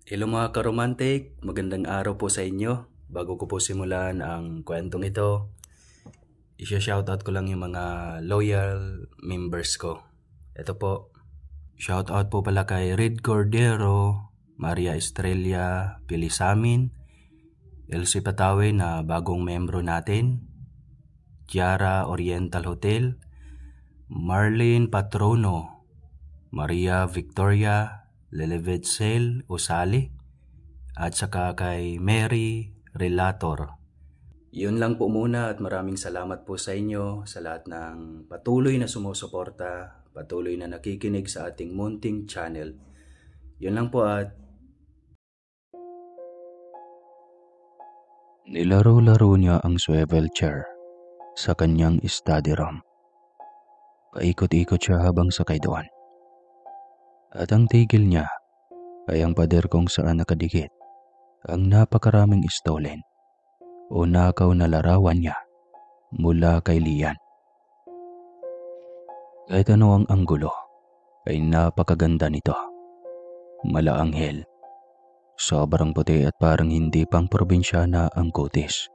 Hello mga karomantik, magandang araw po sa inyo. Bago ko po simulan ang kwentong ito, isya-shoutout ko lang yung mga loyal members ko. Ito po, shoutout po pala kay Red Cordero, Maria Estrella Pilisamin, Elsie Patawe na bagong membro natin, Kiara Oriental Hotel, Marlene Patrono, Maria Victoria Lelevetzel Usali, at saka kay Mary Relator. Yun lang po muna at maraming salamat po sa inyo sa lahat ng patuloy na sumusuporta, patuloy na nakikinig sa ating munting channel. Yun lang po at nilaro-laro niya ang swivel chair sa kanyang study room. Paikot-ikot siya habang sakay doon. At ang tigil niya ay ang pader kung saan nakadikit ang napakaraming stolen o nakaw na larawan niya mula kay Lian. Kahit ano ang anggulo ay napakaganda nito. Malaanghel, sobrang puti at parang hindi pang probinsyana ang kutis.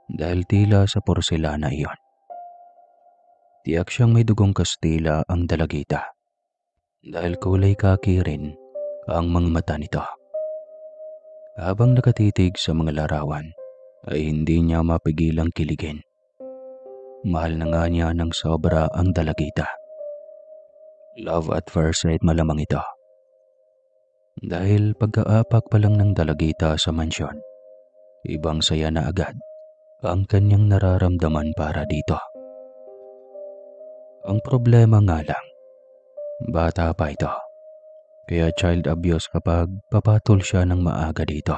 Dahil tila sa porselana iyon. Tiyak siyang may dugong Kastila ang dalagita. Dahil kulay kaki rin ang mga mata nito. Habang nakatitig sa mga larawan, ay hindi niya mapigilang kiligin. Mahal na nga niya ng sobra ang dalagita. Love at first sight malamang ito. Dahil pagkaapak pa lang ng dalagita sa mansyon, ibang saya na agad ang kanyang nararamdaman para dito. Ang problema nga lang, bata pa ito. Kaya child abuse kapag papatol siya ng maaga dito.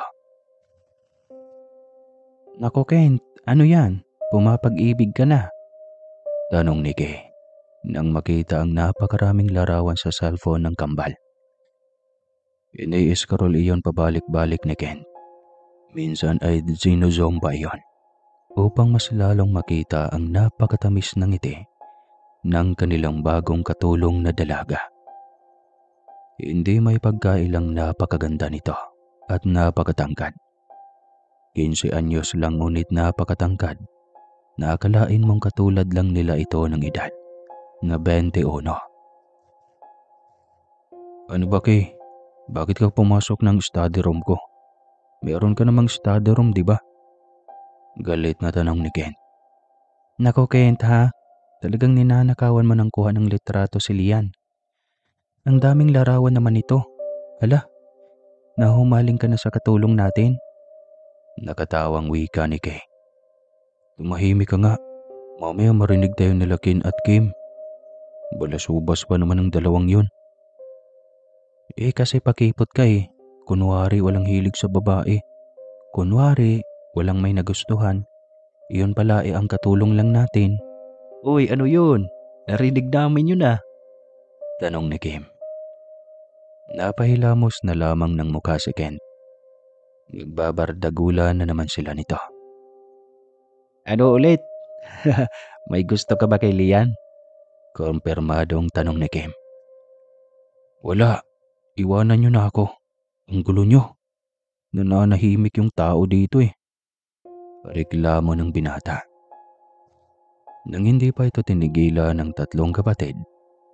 Nako Kent, ano yan? Pumapag-ibig ka na? Tanong ni Kay nang makita ang napakaraming larawan sa cellphone ng kambal. Ini-scroll iyon pabalik-balik ni Kent. Minsan ay zinozoom pa iyon upang mas lalong makita ang napakatamis ng ngiti ng kanilang bagong katulong na dalaga. Hindi may pagkailang napakaganda nito at napakatangkad. 15 anyos lang ngunit napakatangkad na akalain mong katulad lang nila ito ng edad na 21. Ano ba Kay? Bakit ka pumasok ng study room ko? Meron ka namang study room, di ba? Galit na tanong ni Kent. Nako Kent ha, talagang ninanakawan mo ng kuha ng litrato si Lian. Ang daming larawan naman ito. Hala, nahumaling ka na sa katulong natin? Nakatawang wika ni Kay. Tumahimik ka nga. Mamaya marinig tayo nila Ken at Kim. Balasubas pa naman ang dalawang yun. Kasi pakipot ka eh. Kunwari walang hilig sa babae. Kunwari walang may nagustuhan. Iyon pala ang katulong lang natin. Uy, ano yun? Narinig namin yun ah. Tanong ni Kim. Napahilamos na lamang ng mukha si Ken. Nagbabardagulan na naman sila nito. Ano ulit? May gusto ka ba kay Lian? Kumpirmadong tanong ni Kim. Wala. Iwanan niyo na ako. Ang gulo niyo. Nananahimik yung tao dito eh. Reklamo ng binata. Nang hindi pa ito tinigilan ng tatlong kapatid,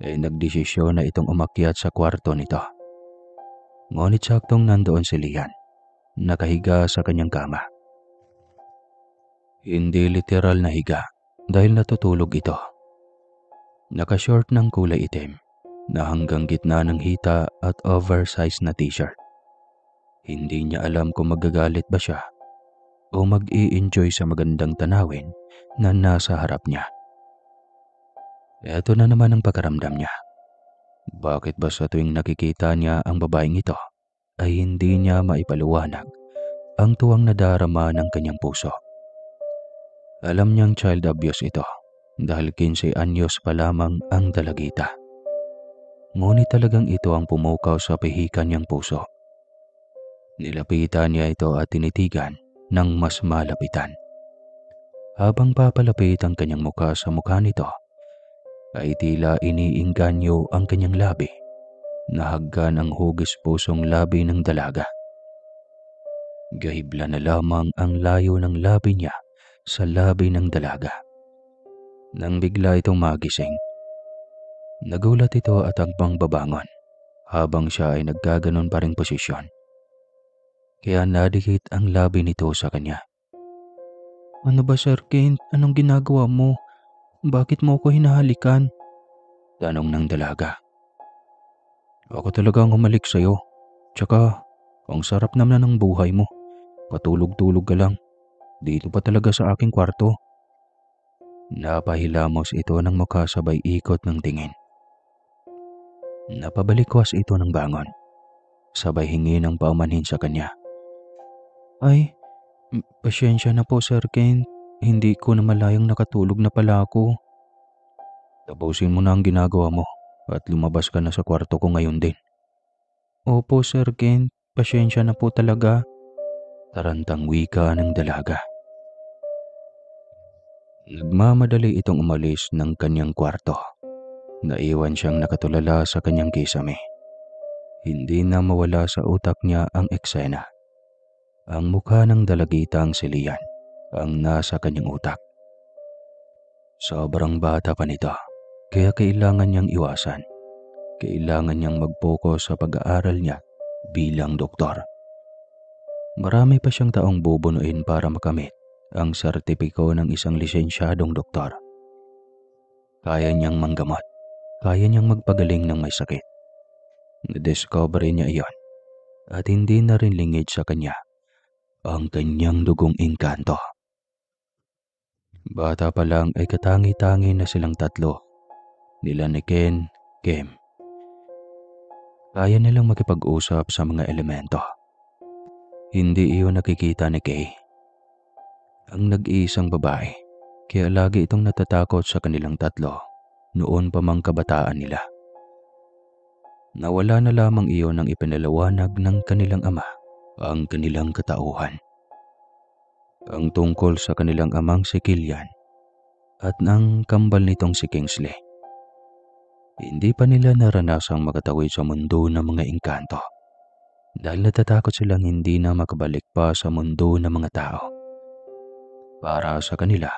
nagdesisyon na itong umakyat sa kwarto nito. Ngunit saktong nandoon si Lian, nakahiga sa kanyang kama. Hindi literal na higa dahil natutulog ito. Nakashort ng kulay itim na hanggang gitna ng hita at oversized na t-shirt. Hindi niya alam kung magagalit ba siya o mag-i-enjoy sa magandang tanawin na nasa harap niya. Ito na naman ang pakaramdam niya. Bakit ba sa tuwing nakikita niya ang babaeng ito ay hindi niya maipaliwanag ang tuwang nadarama ng kanyang puso? Alam niyang child abuse ito dahil 15 anyos pa lamang ang dalagita. Ngunit talagang ito ang pumukaw sa pihikan niyang puso. Nilapitan niya ito at tinitigan ng mas malapitan. Habang papalapit ang kanyang mukha sa mukha nito, ay tila iniingganyo ang kanyang labi Nahagkan ang hugis pusong labi ng dalaga. Gahibla na lamang ang layo ng labi niya sa labi ng dalaga. Nang bigla itong magising, nagulat ito at agpang babangon habang siya ay nagkaganon pa ring posisyon. Kaya nadikit ang labi nito sa kanya. Ano ba, Sir Kent? Anong ginagawa mo? Bakit mo ako hinahalikan? Tanong ng dalaga. Ako talaga ang humalik sa'yo. Tsaka, ang sarap naman ng buhay mo. Patulog-tulog ka lang. Dito pa talaga sa aking kwarto. Napahilamos ito ng mukha sabay ikot ng tingin. Napabalikwas ito ng bangon. Sabay hingi ng paumanhin sa kanya. Ay, pasyensya na po, Sir Kent. Hindi ko na malayang nakatulog na pala ako. Tapusin mo na ang ginagawa mo at lumabas ka na sa kwarto ko ngayon din. Opo, Sir Kent. Pasyensya na po talaga. Tarantang wika ng dalaga. Nagmamadali itong umalis ng kanyang kwarto. Naiwan siyang nakatulala sa kanyang kisame. Hindi na mawala sa utak niya ang eksena. Ang mukha ng dalagitang si Lian ang nasa kanyang utak. Sobrang bata pa nito, kaya kailangan niyang iwasan. Kailangan niyang mag-focus sa pag-aaral niya bilang doktor. Marami pa siyang taong bubunuin para makamit ang sertipiko ng isang lisensyadong doktor. Kaya niyang manggamot, kaya niyang magpagaling ng may sakit. Nadiscover niya iyon at hindi na rin lingid sa kanya ang kanyang dugong engkanto. Bata pa lang ay katangi-tangi na silang tatlo, nila ni Ken, Kim. Kaya nilang makipag-usap sa mga elemento. Hindi iyon nakikita ni Kay. Ang nag-iisang babae, kaya lagi itong natatakot sa kanilang tatlo noon pa mang kabataan nila. Nawala na lamang iyon nang ipinalawanag ng kanilang ama ang kanilang katauhan. Ang tungkol sa kanilang amang si Killian at ng kambal nitong si Kingsley. Hindi pa nila naranasang makatawid sa mundo ng mga engkanto dahil natatakot silang hindi na makabalik pa sa mundo ng mga tao. Para sa kanila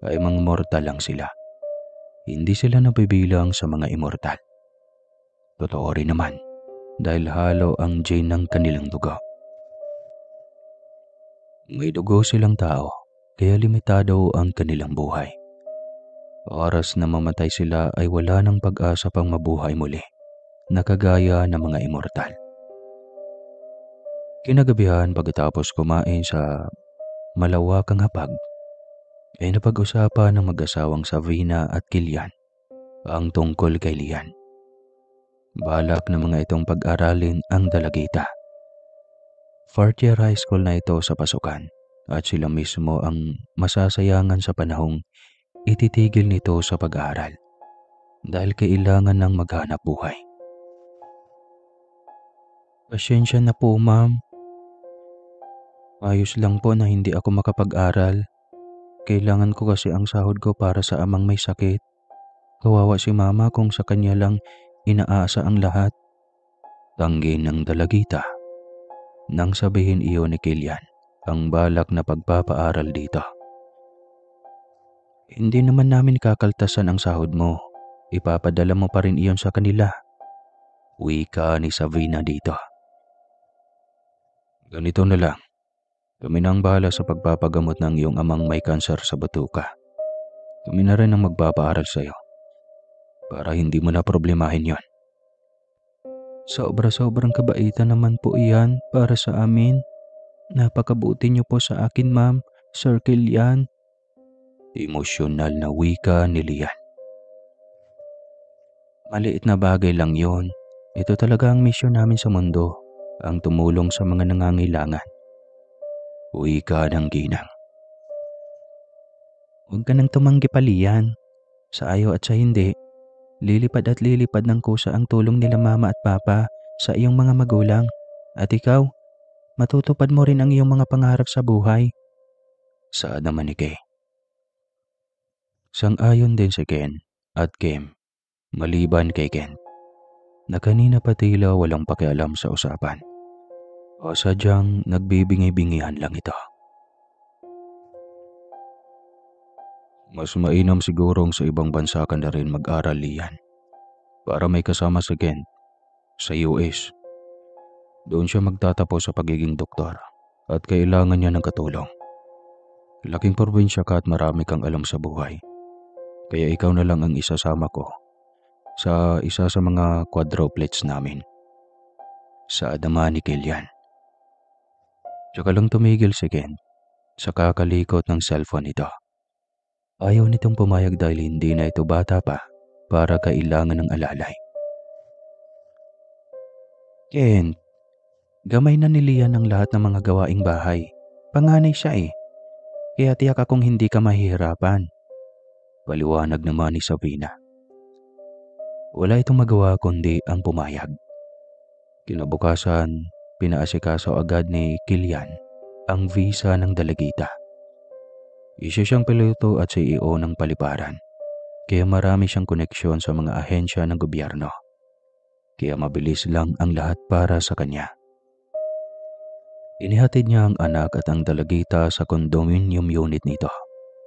ay mga mortal lang sila. Hindi sila nabibilang sa mga immortal. Totoo rin naman dahil halo ang gene ng kanilang dugo. May dugo silang tao kaya limitado ang kanilang buhay. Oras na mamatay sila ay wala ng pag-asa pang mabuhay muli na kagaya ng mga immortal. Kinagabihan pagkatapos kumain sa malawakang hapag ay napag-usapan ng mag-asawang Savina at Killian ang tungkol kay Lian. Balak na mga itong pag-aralin ang dalagita. Fourth year high school na ito sa pasukan at sila mismo ang masasayangan sa panahong ititigil nito sa pag-aaral dahil kailangan ng maghanap buhay. Pasensya na po, ma'am. Ayos lang po na hindi ako makapag-aral. Kailangan ko kasi ang sahod ko para sa amang may sakit. Kawawa si mama kung sa kanya lang inaasa ang lahat. Tanggi ng dalagita nang sabihin iyon ni Killian ang balak na pagpapaaral dito. Hindi naman namin kakaltasan ang sahod mo. Ipapadala mo pa rin iyon sa kanila. Wika ni Savina dito. Ganito na lang. Kami na ang bahala sa pagpapagamot ng iyong amang may kanser sa batuka. Kami na rin ang magpapaaral sa iyo para hindi mo na problemahin yon. Sobra-sobrang kabaitan naman po iyan para sa amin. Napakabuti niyo po sa akin, ma'am, Sir Killian. Emosyonal na wika ni Lian. Maliit na bagay lang yon. Ito talaga ang misyon namin sa mundo, ang tumulong sa mga nangangailangan. Wika ng ginang. Huwag ka nang tumanggi pa, Lian. Sa ayaw at sa hindi, lilipad at lilipad ng kusa ang tulong nila mama at papa sa iyong mga magulang. At ikaw, matutupad mo rin ang iyong mga pangarap sa buhay. Saad naman ni Kay. Sang-ayon din si Ken at Kim, maliban kay Ken. na kanina pa tila walang pakialam sa usapan o sadyang nagbibingi-bingihan lang ito. Mas mainam sigurong sa ibang bansa ka na rin mag-aral, Lian, para may kasama si Kent sa US. Doon siya magtatapos sa pagiging doktor at kailangan niya ng katulong. Laking probinsya ka at marami kang alam sa buhay, kaya ikaw na lang ang isasama ko sa isa sa mga quadruplets namin. Sa adama ni Kilian. Tsaka lang tumigil si Ken sa kakalikot ng cellphone nito. Ayaw nitong pumayag dahil hindi na ito bata pa para kailangan ng alalay. Ken, gamay na ni Lian ang lahat ng mga gawaing bahay. Panganay siya eh. Kaya tiyak akong hindi ka mahihirapan. Paliwanag naman ni Sabrina. Wala itong magawa kundi ang pumayag. Kinabukasan, pinaasikaso agad ni Kilian ang visa ng dalagita. Isa siyang piloto at CEO ng paliparan, kaya marami siyang koneksyon sa mga ahensya ng gobyerno. Kaya mabilis lang ang lahat para sa kanya. Inihatid niya ang anak at ang dalagita sa condominium unit nito,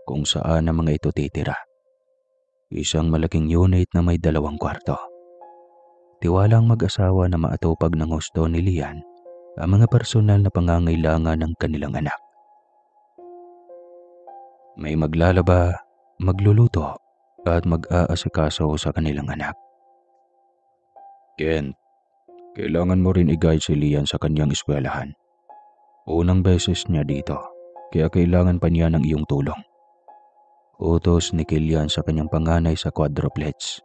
kung saan ang mga ito titira. Isang malaking unit na may 2 kwarto. Tiwalang mag-asawa na maatupag ng husto ni Lian ang mga personal na pangangailangan ng kanilang anak. May maglalaba, magluluto, at mag-aasikaso sa kanilang anak. Kent, kailangan mo rin i-guide si Lian sa kanyang eskwelahan. Unang beses niya dito, kaya kailangan pa niya ng iyong tulong. Utos ni Kilian sa kanyang panganay sa quadruplets.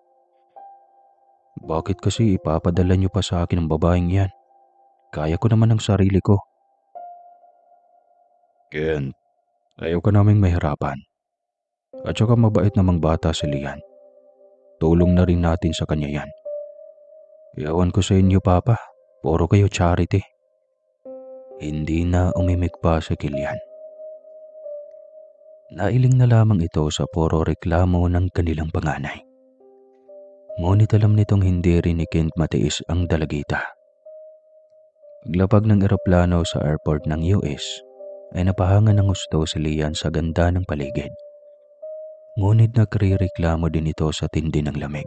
Bakit kasi ipapadala niyo pa sa akin ang babaeng yan? Kaya ko naman ang sarili ko. Ken, ayaw ka naming mahirapan. At saka mabait namang bata si Lian. Tulong na rin natin sa kanya yan. Iyawan ko sa inyo, Papa. Puro kayo charity. Hindi na umimik pa si Kilian. Nailing na lamang ito sa puro reklamo ng kanilang panganay. Ngunit alam nitong hindi rin ni Kent matiis ang dalagita. Paglapag ng eroplano sa airport ng US, ay napahanga ng husto si Lian sa ganda ng paligid. Ngunit nagre-reklamo din ito sa tindi ng lamig.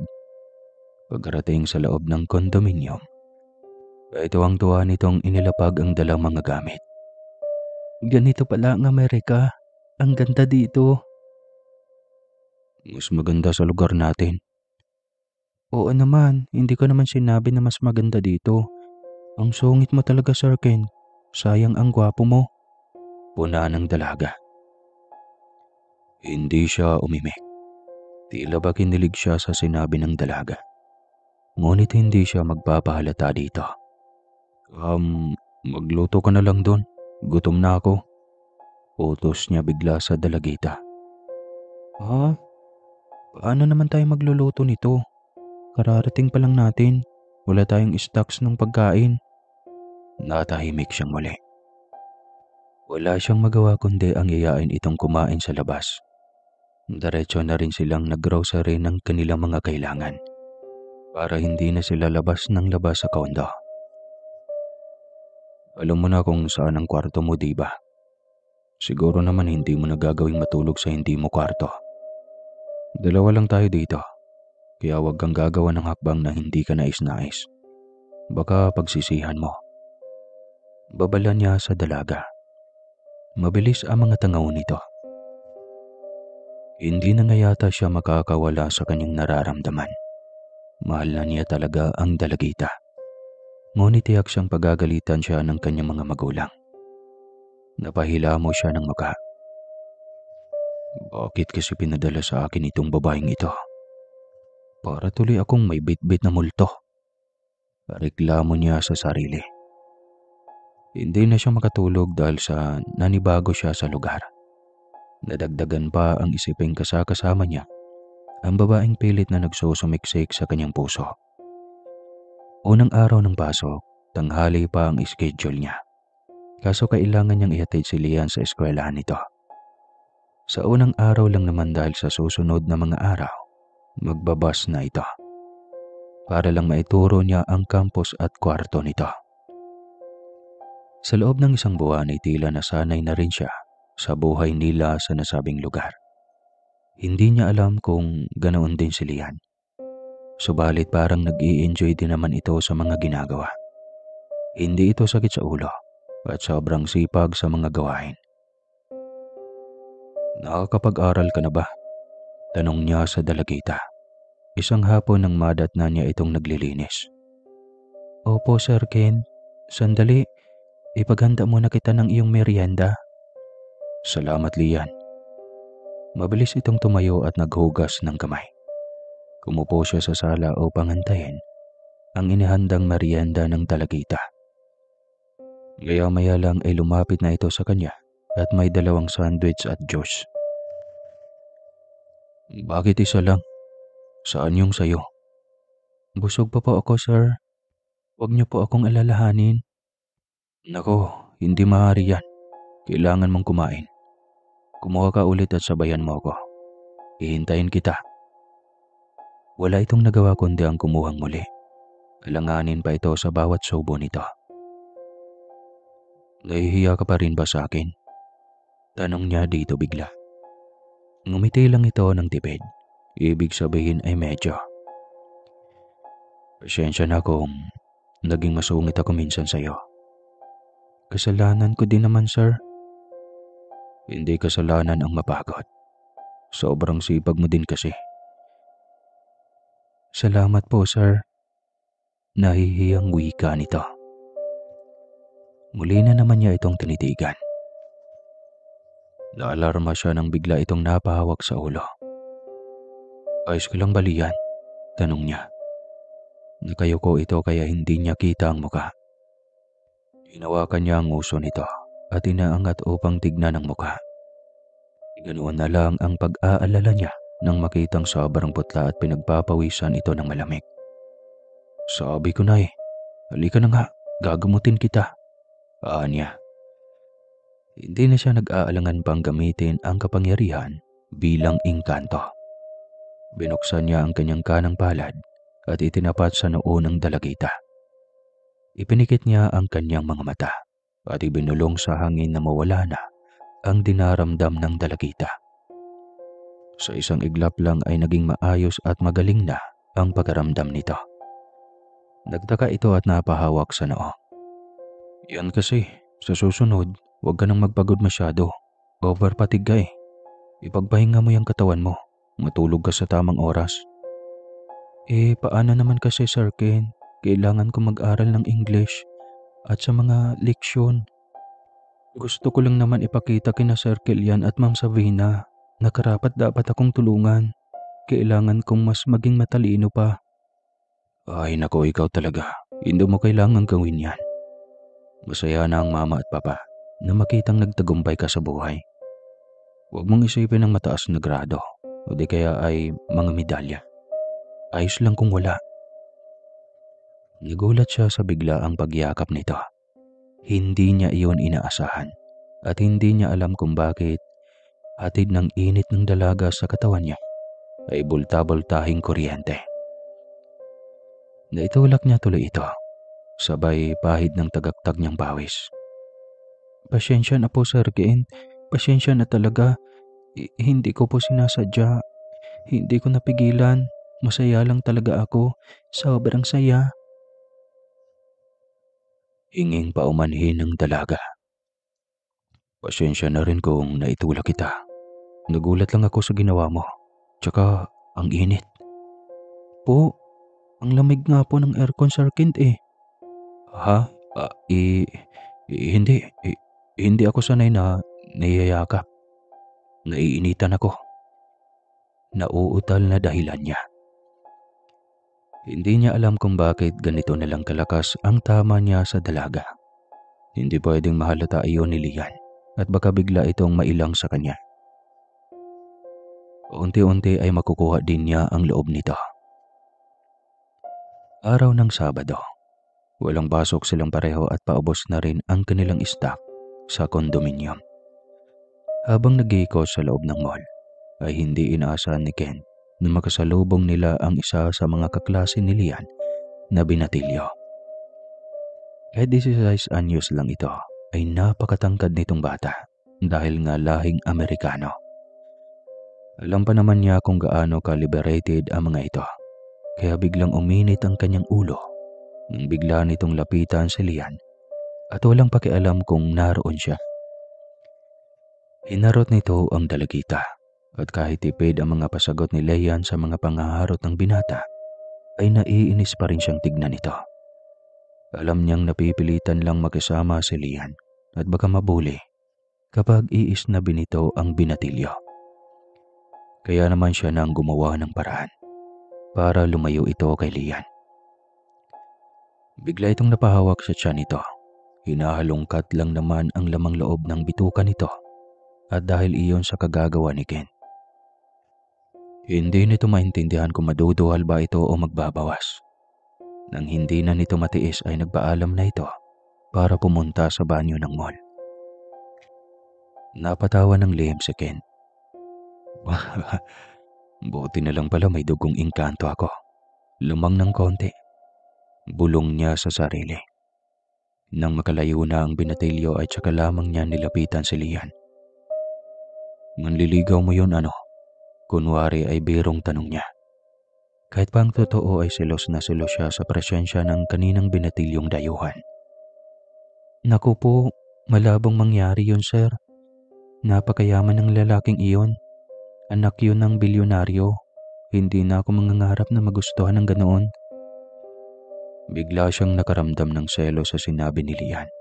Pagkarating sa loob ng kondominium, ay tuwang-tuwa nitong inilapag ang dalang mga gamit. Ganito pala ang Amerika. Ang ganda dito. Mas maganda sa lugar natin. Oo naman, hindi ko naman sinabi na mas maganda dito. Ang sungit mo talaga, Sir Ken. Sayang ang gwapo mo. Puna ng dalaga. Hindi siya umimik. Tila ba kinilig siya sa sinabi ng dalaga. Ngunit hindi siya magpapahalata dito. Magluto ka na lang doon. Gutom na ako. Utos niya bigla sa dalagita. Ha? Paano naman tayo magluluto nito? Kararating pa lang natin. Wala tayong stocks ng pagkain. Natahimik siyang muli. Wala siyang magawa kundi ang yayain itong kumain sa labas. Diretso na rin silang naggrocery ng kanilang mga kailangan para hindi na sila labas ng labas sa kondo. Alam mo na kung saan ang kwarto mo, di ba? Siguro naman hindi mo nagagawing matulog sa hindi mo kwarto. 2 lang tayo dito. Kaya huwag kang gagawa ng hakbang na hindi ka nais-nais. Baka pagsisihan mo. Babala niya sa dalaga. Mabilis ang mga tangaw nito. Hindi na nga yata siya makakawala sa kanyang nararamdaman. Mahal na niya talaga ang dalagita. Ngunit tiyak siyang pagagalitan siya ng kanyang mga magulang. Napahila mo siya ng mukha. Bakit kasi pinadala sa akin itong babaeng ito? Para tuloy akong may bitbit na multo. Reklamo niya sa sarili. Hindi na siya makatulog dahil sa nanibago siya sa lugar. Nadagdagan pa ang isiping kasama niya ang babaeng pilit na nagsusumiksik sa kanyang puso. Unang araw ng pasok, tanghali pa ang schedule niya. Kaso kailangan niyang ihatid si Lian sa eskwelahan nito. Sa unang araw lang naman dahil sa susunod na mga araw, magbabas na ito. para lang maituro niya ang campus at kwarto nito. Sa loob ng isang buwan ay tila nasanay na rin siya sa buhay nila sa nasabing lugar. Hindi niya alam kung ganoon din si Lian. Subalit parang nag-i-enjoy din naman ito sa mga ginagawa. Hindi ito sakit sa ulo at sobrang sipag sa mga gawain. "Nakakapag-aral ka na ba?" Tanong niya sa dalagita. Isang hapon nang madatna niya itong naglilinis. "Opo, Sir Ken. Sandali, ipaghanda muna kita ng iyong merienda." "Salamat, Lian." Mabilis itong tumayo at naghugas ng kamay. Kumupo siya sa sala upang antayin ang inihandang merienda ng dalagita. Maya-maya lang ay lumapit na ito sa kanya at may 2 sandwich at juice. "Bakit isa lang? Saan yung sayo?" "Busog pa po ako, sir. Huwag niyo po akong alalahanin." "Nako, hindi maaari yan. Kailangan mong kumain. Kumuha ka ulit at sabayan mo ako. Hihintayin kita." Wala itong nagawa kundi ang kumuhang muli. Alanganin pa ito sa bawat subo nito. "Nahihiya ka pa rin ba sa akin?" Tanong niya dito bigla. Ngumiti lang ito ng tipid. Ibig sabihin ay medyo. "Pasensya na kung naging masungit ako minsan sa'yo." "Kasalanan ko din naman, sir." "Hindi kasalanan ang mapagod. Sobrang sipag mo din kasi." "Salamat po, sir." Nahihiyang wika nito. Muli na naman niya itong tinitigan. Naalarma siya nang bigla itong napahawak sa ulo. "Ayos ka lang ba, Lian?" Tanong niya. Nakayuko ito kaya hindi niya kita ang muka. Hinawakan niya ang uso nito at inaangat upang tignan ang muka. Ganoon na lang ang pag-aalala niya nang makitang sobrang putla at pinagpapawisan ito ng malamig. "Sabi ko na eh, halika na nga, gagamutin kita." Niya. Hindi na siya nag-aalangan pang gamitin ang kapangyarihan bilang engkanto. Binuksan niya ang kanyang kanang palad at itinapat sa noo ng dalagita. Ipinikit niya ang kanyang mga mata at ibinulong sa hangin na mawala na ang dinaramdam ng dalagita. Sa isang iglap lang ay naging maayos at magaling na ang pagkaramdam nito. Nagtaka ito at napahawak sa noo. "Yan kasi, sa susunod, huwag ka nang magpagod masyado. Overpatig ka eh. Ipagpahinga mo yung katawan mo. Matulog ka sa tamang oras." Paano naman kasi, Sir Ken? Kailangan ko mag-aral ng English at sa mga leksyon. Gusto ko lang naman ipakita kina Sir Kilian at Ma'am Savina na karapat dapat akong tulungan. Kailangan kong mas maging matalino pa. Ay nako, ikaw talaga. Hindi mo kailangan gawin yan. Masaya na ang mama at papa na makitang nagtagumpay ka sa buhay. Huwag mong isipin ang mataas na grado o di kaya ay mga medalya. Ayos lang kung wala. Nagulat siya sa biglaang pagyakap nito. Hindi niya iyon inaasahan at hindi niya alam kung bakit hatid ng init ng dalaga sa katawan niya ay bulta-bultahing kuryente. Naitulak niya tuloy ito, sabay pahid ng tagaktag niyang pawis. Pasensya na po, Sir Ken. Pasensya na talaga. Hindi ko po sinasadya. Hindi ko napigilan. Masaya lang talaga ako. Sobrang saya. Hinging paumanhin ng dalaga. Pasensya na rin kung naitulak kita. Nagulat lang ako sa ginawa mo. Tsaka ang init. Po, ang lamig nga po ng aircon, Sir Kent eh. Ha? Hindi. Hindi ako sanay na niyayakap. Naiinitan ako. Nauutal na dahilan niya. Hindi niya alam kung bakit ganito na lang kalakas ang tama niya sa dalaga. Hindi pwedeng mahalata iyon ni Lian at baka bigla itong mailang sa kanya. Unti-unti ay makukuha din niya ang loob nito. Araw ng Sabado. Walang pasok silang pareho at paubos na rin ang kanilang stock sa kondominium. Habang nag-iikot sa loob ng mall, ay hindi inaasahan ni Ken na makasalubong nila ang isa sa mga kaklase ni Lian na binatilyo. Kahit 16 anyos lang ito, ay napakatangkad nitong bata dahil nga lahing Amerikano. Alam pa naman niya kung gaano ka-liberated ang mga ito, kaya biglang uminit ang kanyang ulo nang bigla nitong lapitan si Lian at walang pakialam kung naroon siya. Hinarot nito ang dalagita at kahit tipid ang mga pasagot ni Lian sa mga pangaharot ng binata, ay naiinis pa rin siyang tignan ito. Alam niyang napipilitan lang makisama si Lian at baka mabuli kapag iisnabi nito ang binatilyo. Kaya naman siya nang gumawa ng paraan para lumayo ito kay Lian. Bigla itong napahawak sa tiyan nito. Hinahalongkat lang naman ang lamang loob ng bituka nito at dahil iyon sa kagagawa ni Ken. Hindi nito maintindihan kung maduduhal ba ito o magbabawas. Nang hindi na nito matiis ay nagpaalam na ito para pumunta sa banyo ng mall. Napatawa ng lihim si Ken. Buti na lang pala may dugong engkanto ako. Lumang ng konti. Bulong niya sa sarili. Nang makalayo na ang binatilyo ay tsaka lamang niya nilapitan si Lian. Manliligaw mo yun ano? Kunwari ay birong tanong niya. Kahit pa ang totoo ay selos na selos siya sa presensya ng kaninang binatilyong dayuhan. Naku po, malabong mangyari yun sir. Napakayaman ng lalaking iyon. Anak yun ng bilyonaryo. Hindi na ako mangangarap na magustuhan ng ganoon. Bigla siyang nakaramdam ng selo sa sinabi ni Lian.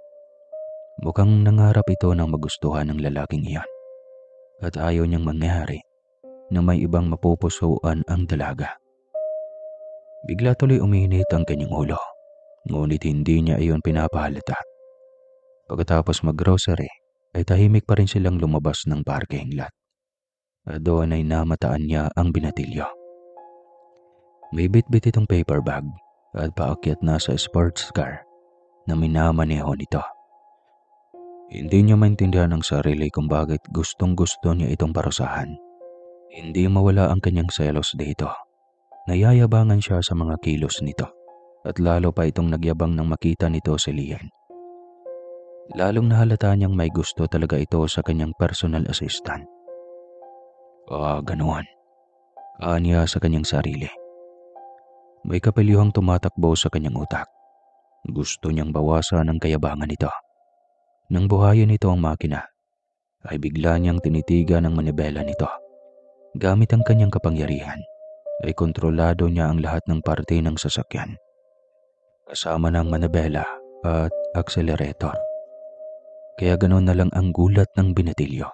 Mukhang nangarap ito ng magustuhan ng lalaking iyan. At ayaw niyang mangyari na may ibang mapupusuan ang dalaga. Bigla tuloy uminit ang kanyang ulo, ngunit hindi niya iyon pinapahalata. Pagkatapos mag-grocery, ay tahimik pa rin silang lumabas ng parking lot. At doon ay namataan niya ang binatilyo. May bitbit itong paper bag at paakyat na sa sports car na minamaneho nito. Hindi niya maintindihan ang sarili kung bakit gustong-gusto niya itong parusahan. Hindi mawala ang kanyang selos dito. Nayayabangan siya sa mga kilos nito at lalo pa itong nagyabang nang makita nito si Lian. Lalong nahalata niyang may gusto talaga ito sa kanyang personal assistant. Ganoon. Aniya sa kanyang sarili. May kapelyuhang tumatakbo sa kanyang utak. Gusto niyang bawasan ang kayabangan nito. Nang buhayin nito ang makina, ay bigla niyang tinitigan ang manibela nito. Gamit ang kanyang kapangyarihan, ay kontrolado niya ang lahat ng parte ng sasakyan. Kasama ng manibela at accelerator. Kaya ganoon na lang ang gulat ng binatilyo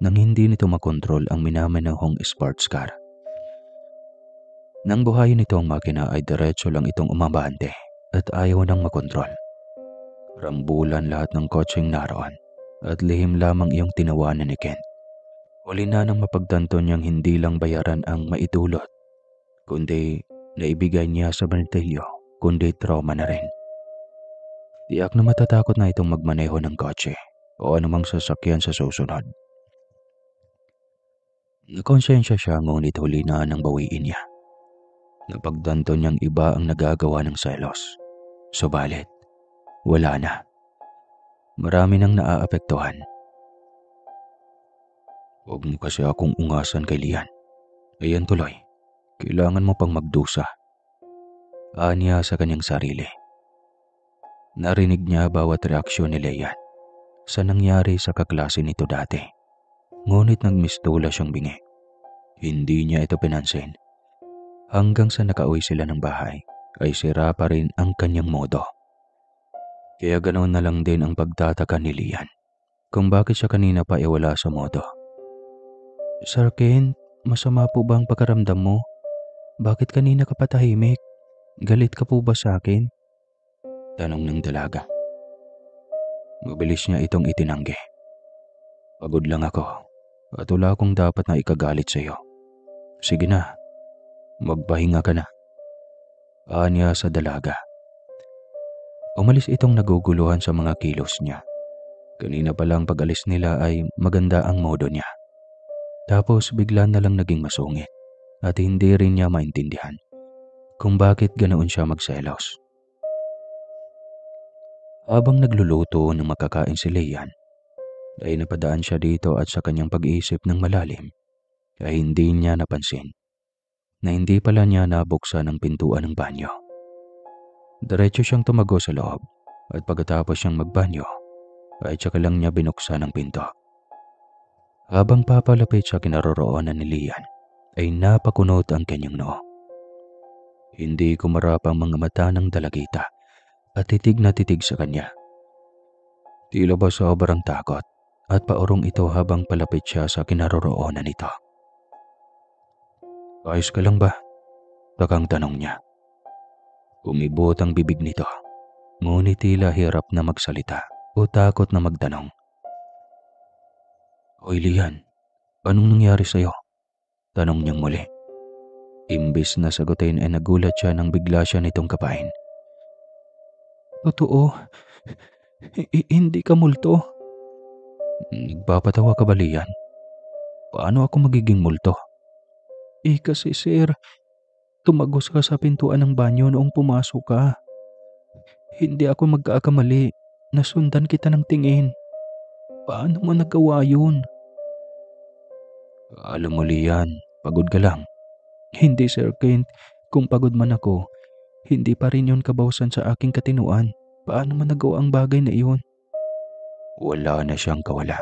nang hindi nito makontrol ang minamanahong sports car. Nang buhayin nito ang makina ay diretso lang itong umabante at ayaw nang makontrol. Rambulan lahat ng kotseng naroon at lihim lamang iyong tinawanan ni Ken. Huli na nang mapagtanto niyang hindi lang bayaran ang maitulot, kundi naibigay niya sa binatilyo, kundi trauma na rin. Tiyak na matatakot na itong magmaneho ng kotse o anumang sasakyan sa susunod. Nakonsensya siya ngunit huli na nang bawiin niya. Napagtanto niyang iba ang nagagawa ng selos. Subalit, wala na. Marami nang naaapektuhan. Huwag mo kasi akong ungasan kay Lian. Ayan tuloy, kailangan mo pang magdusa. Aniya sa kanyang sarili. Narinig niya bawat reaksyon ni Lian sa nangyari sa kaklase nito dati. Ngunit nagmistula siyang bingi. Hindi niya ito pinansin. Hanggang sa nakauwi sila ng bahay, ay sira pa rin ang kanyang modo. Kaya ganoon na lang din ang pagtataka ni Lian kung bakit siya kanina pa wala sa modo. Sir Ken, masama po ba ang pakaramdam mo? Bakit kanina ka pa tahimik? Galit ka po ba sa akin? Tanong ng dalaga. Mabilis niya itong itinanggi. Pagod lang ako at wala akong dapat na ikagalit sa iyo. Sige na, magpahinga ka na. Aniya sa dalaga. Umalis itong naguguluhan sa mga kilos niya. Kanina pa lang pag-alis nila ay maganda ang modo niya. Tapos bigla na lang naging masungit at hindi rin niya maintindihan kung bakit ganoon siya magselos. Habang nagluluto ng makakain si Lian, ay napadaan siya dito at sa kanyang pag-iisip ng malalim ay hindi niya napansin na hindi pala niya nabuksan ang pintuan ng banyo. Diretso siyang tumago sa loob at pagkatapos siyang magbanyo ay tsaka lang niya binuksan ang pinto. Habang papalapit sa kinaroroonan ni Lian ay napakunot ang kanyang noo. Hindi kumarap ang mga mata ng dalagita at titig na titig sa kanya. Tila ba sobrang takot at paurong ito habang palapit siya sa kinaroroonan nito. "Ayos ka lang ba?" Takang tanong niya. Umibot ang bibig nito, ngunit tila hirap na magsalita o takot na magtanong. "Hoy Lian, anong nangyari sa'yo?" Tanong niyang muli. Imbis na sagutin ay nagulat siya nang bigla siya nitong kapain. "Totoo, hindi ka multo." "Nagpapatawa ka ba, Lian? Paano ako magiging multo?" Kasi sir, tumagos ka sa pintuan ng banyo noong pumasok ka. Hindi ako magkakamali. Nasundan kita ng tingin. Paano mo nagawa yun?" "Alam mo, Lian, pagod ka lang." "Hindi, Sir Kent. Kung pagod man ako, hindi pa rin yun kabawasan sa aking katinuan. Paano mo nagawa ang bagay na iyon?" Wala na siyang kawala.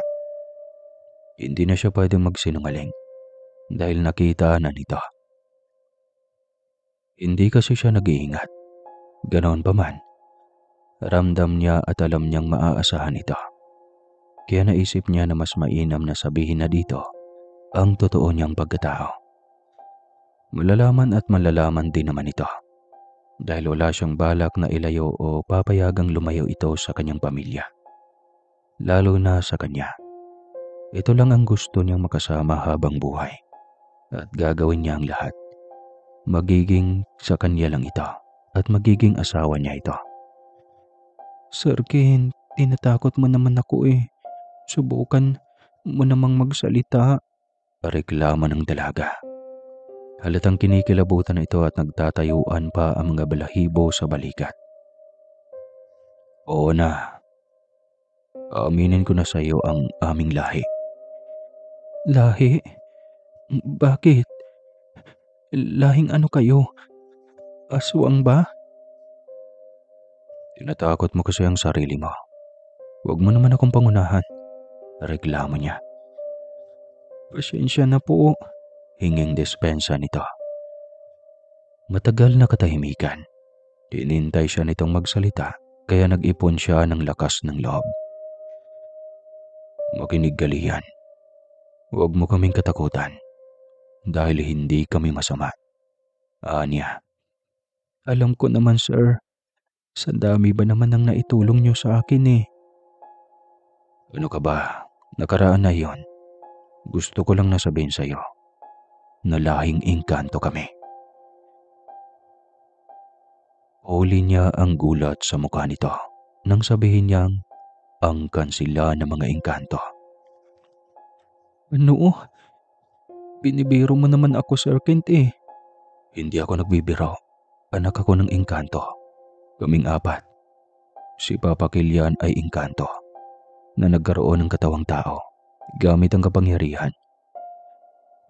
Hindi na siya pwedeng magsinungaling dahil nakita na nito. Hindi kasi siya nag-iingat. Ganoon pa man, ramdam niya at alam niyang maaasahan ito. Kaya naisip niya na mas mainam na sabihin na dito ang totoo niyang pagkatao. Malalaman at malalaman din naman ito dahil wala siyang balak na ilayo o papayagang lumayo ito sa kanyang pamilya. Lalo na sa kanya. Ito lang ang gusto niyang makasama habang buhay at gagawin niya ang lahat. Magiging sa kanya lang ito at magiging asawa niya ito. "Sir Ken, tinatakot mo naman ako eh. Subukan mo namang magsalita." Reklamo ng dalaga. Halatang kinikilabutan ito at nagtatayuan pa ang mga balahibo sa balikat. "Oo na. Aaminin ko na sa iyo ang aming lahi." "Lahi? Bakit? Lahing ano kayo? Aswang ba?" "Tinatakot mo kasi ang sarili mo. Huwag mo naman akong pangunahan." Reklamo niya. "Pasensya na po." Hinging dispensa nito. Matagal na katahimikan. Hinintay siya nitong magsalita kaya nag-ipon siya ng lakas ng loob. "Makinig ka, Lian. Huwag mo kaming katakutan dahil hindi kami masama." Anya. "Alam ko naman, sir. Sa dami ba naman ang naitulong niyo sa akin eh." "Ano ka ba? Nakaraan na yon. Gusto ko lang nasabihin sa iyo na lahing engkanto kami." Huli niya ang gulat sa mukha nito nang sabihin niyang angkan sila ng mga engkanto. "Ano? Binibiro mo naman ako, Sir Kent eh." "Hindi ako nagbibiro. Anak ako ng engkanto. Kaming apat. Si Papa Kilian ay engkanto na nagkaroon ng katawang tao gamit ang kapangyarihan.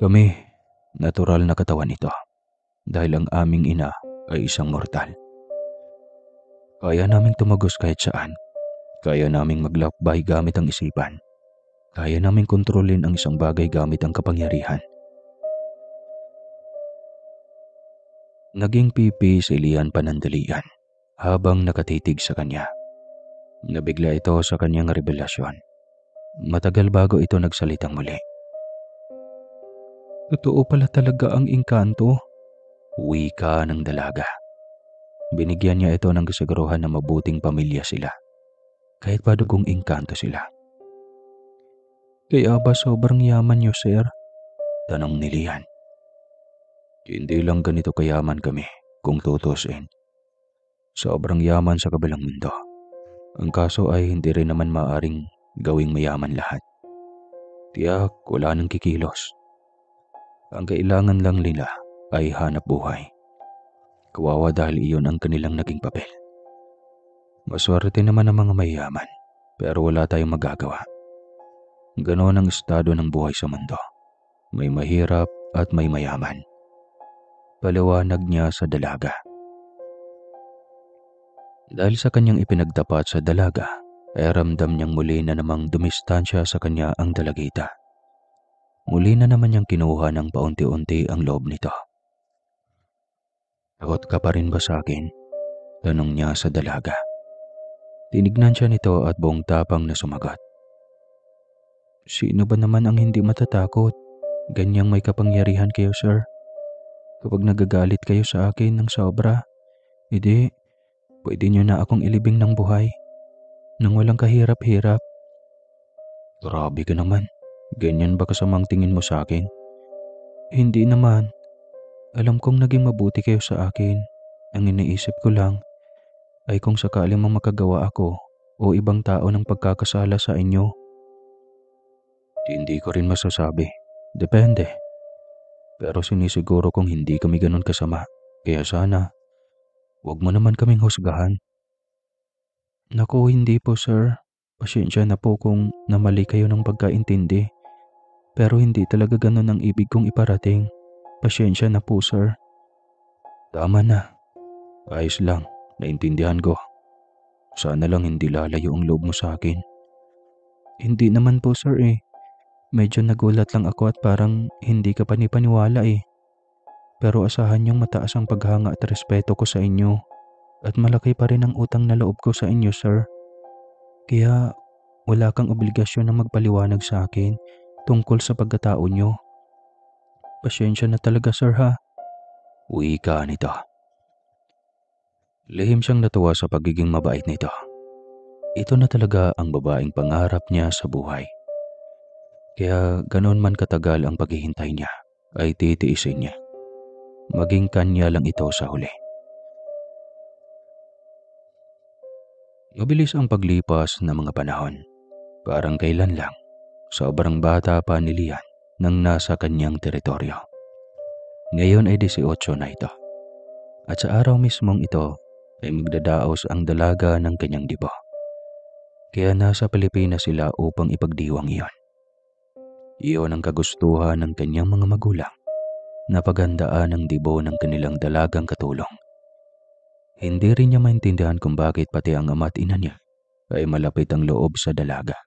Kami, natural na katawan ito dahil ang aming ina ay isang mortal. Kaya naming tumagos kahit saan. Kaya naming maglakbay gamit ang isipan. Kaya naming kontrolin ang isang bagay gamit ang kapangyarihan." Naging pipi si Lian panandalian habang nakatitig sa kanya. Nabigla ito sa kanyang revelasyon. Matagal bago ito nagsalitang muli. "Totoo pala talaga ang engkanto." Wika ng dalaga. Binigyan niya ito ng kasiguruhan na mabuting pamilya sila. Kahit pa dugong engkanto sila. "Kaya ba sobrang yaman niyo, sir?" Tanong ni Lian. "Hindi lang ganito kayaman kami kung tutusin. Sobrang yaman sa kabilang mundo. Ang kaso ay hindi rin naman maaring gawing mayaman lahat. Tiyak, wala nang kikilos. Ang kailangan lang nila ay hanap buhay. Kawawa dahil iyon ang kanilang naging papel. Maswerte naman ang mga mayayaman, pero wala tayong magagawa. Ganon ang estado ng buhay sa mundo. May mahirap at may mayaman. Paliwanag niya sa dalaga. Dahil sa kanyang ipinagtapat sa dalaga, ay ramdam niyang muli na namang dumistansya sa kanya ang dalagita. Muli na naman niyang kinuha ng paunti-unti ang loob nito. Takot ka pa rin ba sa akin? Tanong niya sa dalaga. Tinignan siya nito at buong tapang na sumagot. Sino ba naman ang hindi matatakot? Ganyang may kapangyarihan kayo, sir. Kapag nagagalit kayo sa akin ng sobra, hindi, pwede niyo na akong ilibing ng buhay. Nang walang kahirap-hirap. Grabe ka naman. Ganyan ba kasamang tingin mo sa akin? Hindi naman. Alam kong naging mabuti kayo sa akin. Ang iniisip ko lang ay kung sakali mang makagawa ako o ibang tao ng pagkakasala sa inyo. Hindi ko rin masasabi. Depende. Pero sinisiguro kong hindi kami ganun kasama. Kaya sana, huwag mo naman kaming husgahan. Naku, hindi po sir. Pasensya na po kung namali kayo ng pagkaintindi. Pero hindi talaga ganun ang ibig kong iparating. Pasensya na po sir. Tama na. Ayos lang. Naintindihan ko. Sana lang hindi lalayo ang loob mo sa akin. Hindi naman po sir eh. Medyo nagulat lang ako at parang hindi ka panipaniwala eh. Pero asahan niyong mataas ang paghanga at respeto ko sa inyo. At malaki pa rin ang utang na loob ko sa inyo sir. Kaya wala kang obligasyon na magpaliwanag sa akin tungkol sa pagkatao niyo. Pasensya na talaga sir ha. Uwi ka nito. Lihim siyang natuwa sa pagiging mabait nito. Ito na talaga ang babaeng pangarap niya sa buhay. Kaya ganoon man katagal ang paghihintay niya, ay titiisin niya. Maging kanya lang ito sa huli. Mabilis ang paglipas ng mga panahon. Parang kailan lang, sobrang bata pa ni Lian nang nasa kanyang teritoryo. Ngayon ay 18 na ito. At sa araw mismong ito ay magdadaos ang dalaga ng kanyang dibo. Kaya nasa Pilipinas sila upang ipagdiwang iyon. Iyon ang kagustuhan ng kanyang mga magulang na paghandaan ang dibo ng kanilang dalagang katulong. Hindi rin niya maintindihan kung bakit pati ang ama at ina niya ay malapit ang loob sa dalaga.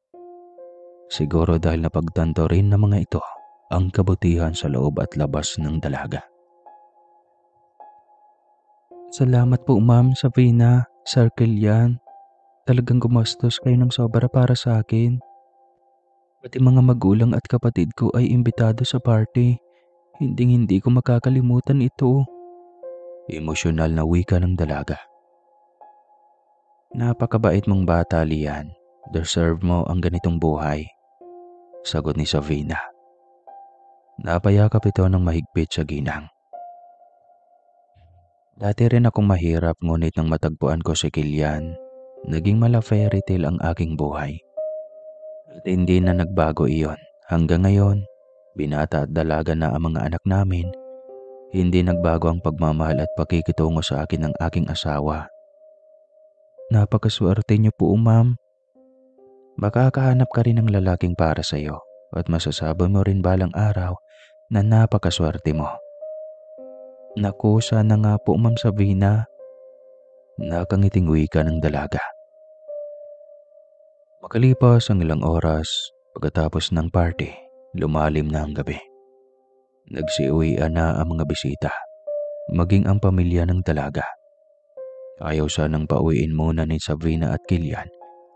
Siguro dahil napagtanto rin ng mga ito ang kabutihan sa loob at labas ng dalaga. Salamat po ma'am Sabrina, Sir Kilian. Talagang gumastos kayo ng sobra para sa akin. Pati mga magulang at kapatid ko ay imbitado sa party. Hindi ko makakalimutan ito. Emosyonal na wika ng dalaga. Napakabait mong bata, Lian. Deserve mo ang ganitong buhay. Sagot ni Sabrina. Napayakap ito ng mahigpit sa ginang. Dati rin akong mahirap ngunit nang matagpuan ko si Kilian, naging mala fairy tale ang aking buhay. At hindi na nagbago iyon. Hanggang ngayon, binata at dalaga na ang mga anak namin. Hindi nagbago ang pagmamahal at pakikitungo sa akin ng aking asawa. Napakaswerte niyo po, ma'am. Makakahanap ka rin ng lalaking para sa iyo at masasabi mo rin balang araw na napakaswerte mo. Naku, sana nga po, Ma'am Sabrina. Nakangiting wika ng dalaga. Makalipas ang ilang oras, pagkatapos ng party, lumalim na ang gabi. Nagsiuwian na ang mga bisita, maging ang pamilya ng dalaga. Ayaw sanang pauwiin muna ni Sabrina at Kilian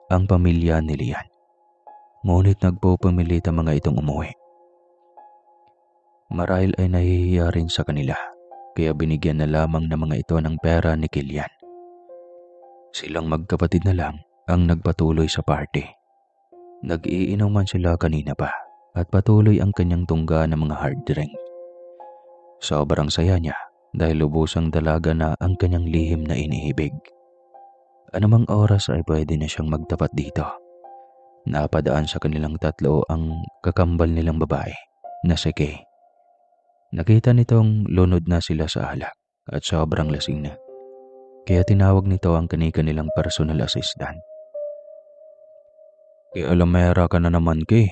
ang pamilya ni Lian. Ngunit nagpupumilit ang mga itong umuwi. Marahil ay nahihiya rin sa kanila, kaya binigyan na lamang ng mga ito ng pera ni Kilian. Silang magkapatid na lang ang nagpatuloy sa party. Nag-iinuman sila kanina pa at patuloy ang kanyang tungga ng mga hard drink. Sobrang saya niya dahil lubusang dalaga na ang kanyang lihim na iniibig. Anumang oras ay pwede na siyang magtapat dito. Napadaan sa kanilang tatlo ang kakambal nilang babae na si Kay. Nakita nitong lunod na sila sa alak at sobrang lasing na. Kaya tinawag nito ang kani-kanilang personal assistant. Kaya alamera ka na naman, Kay.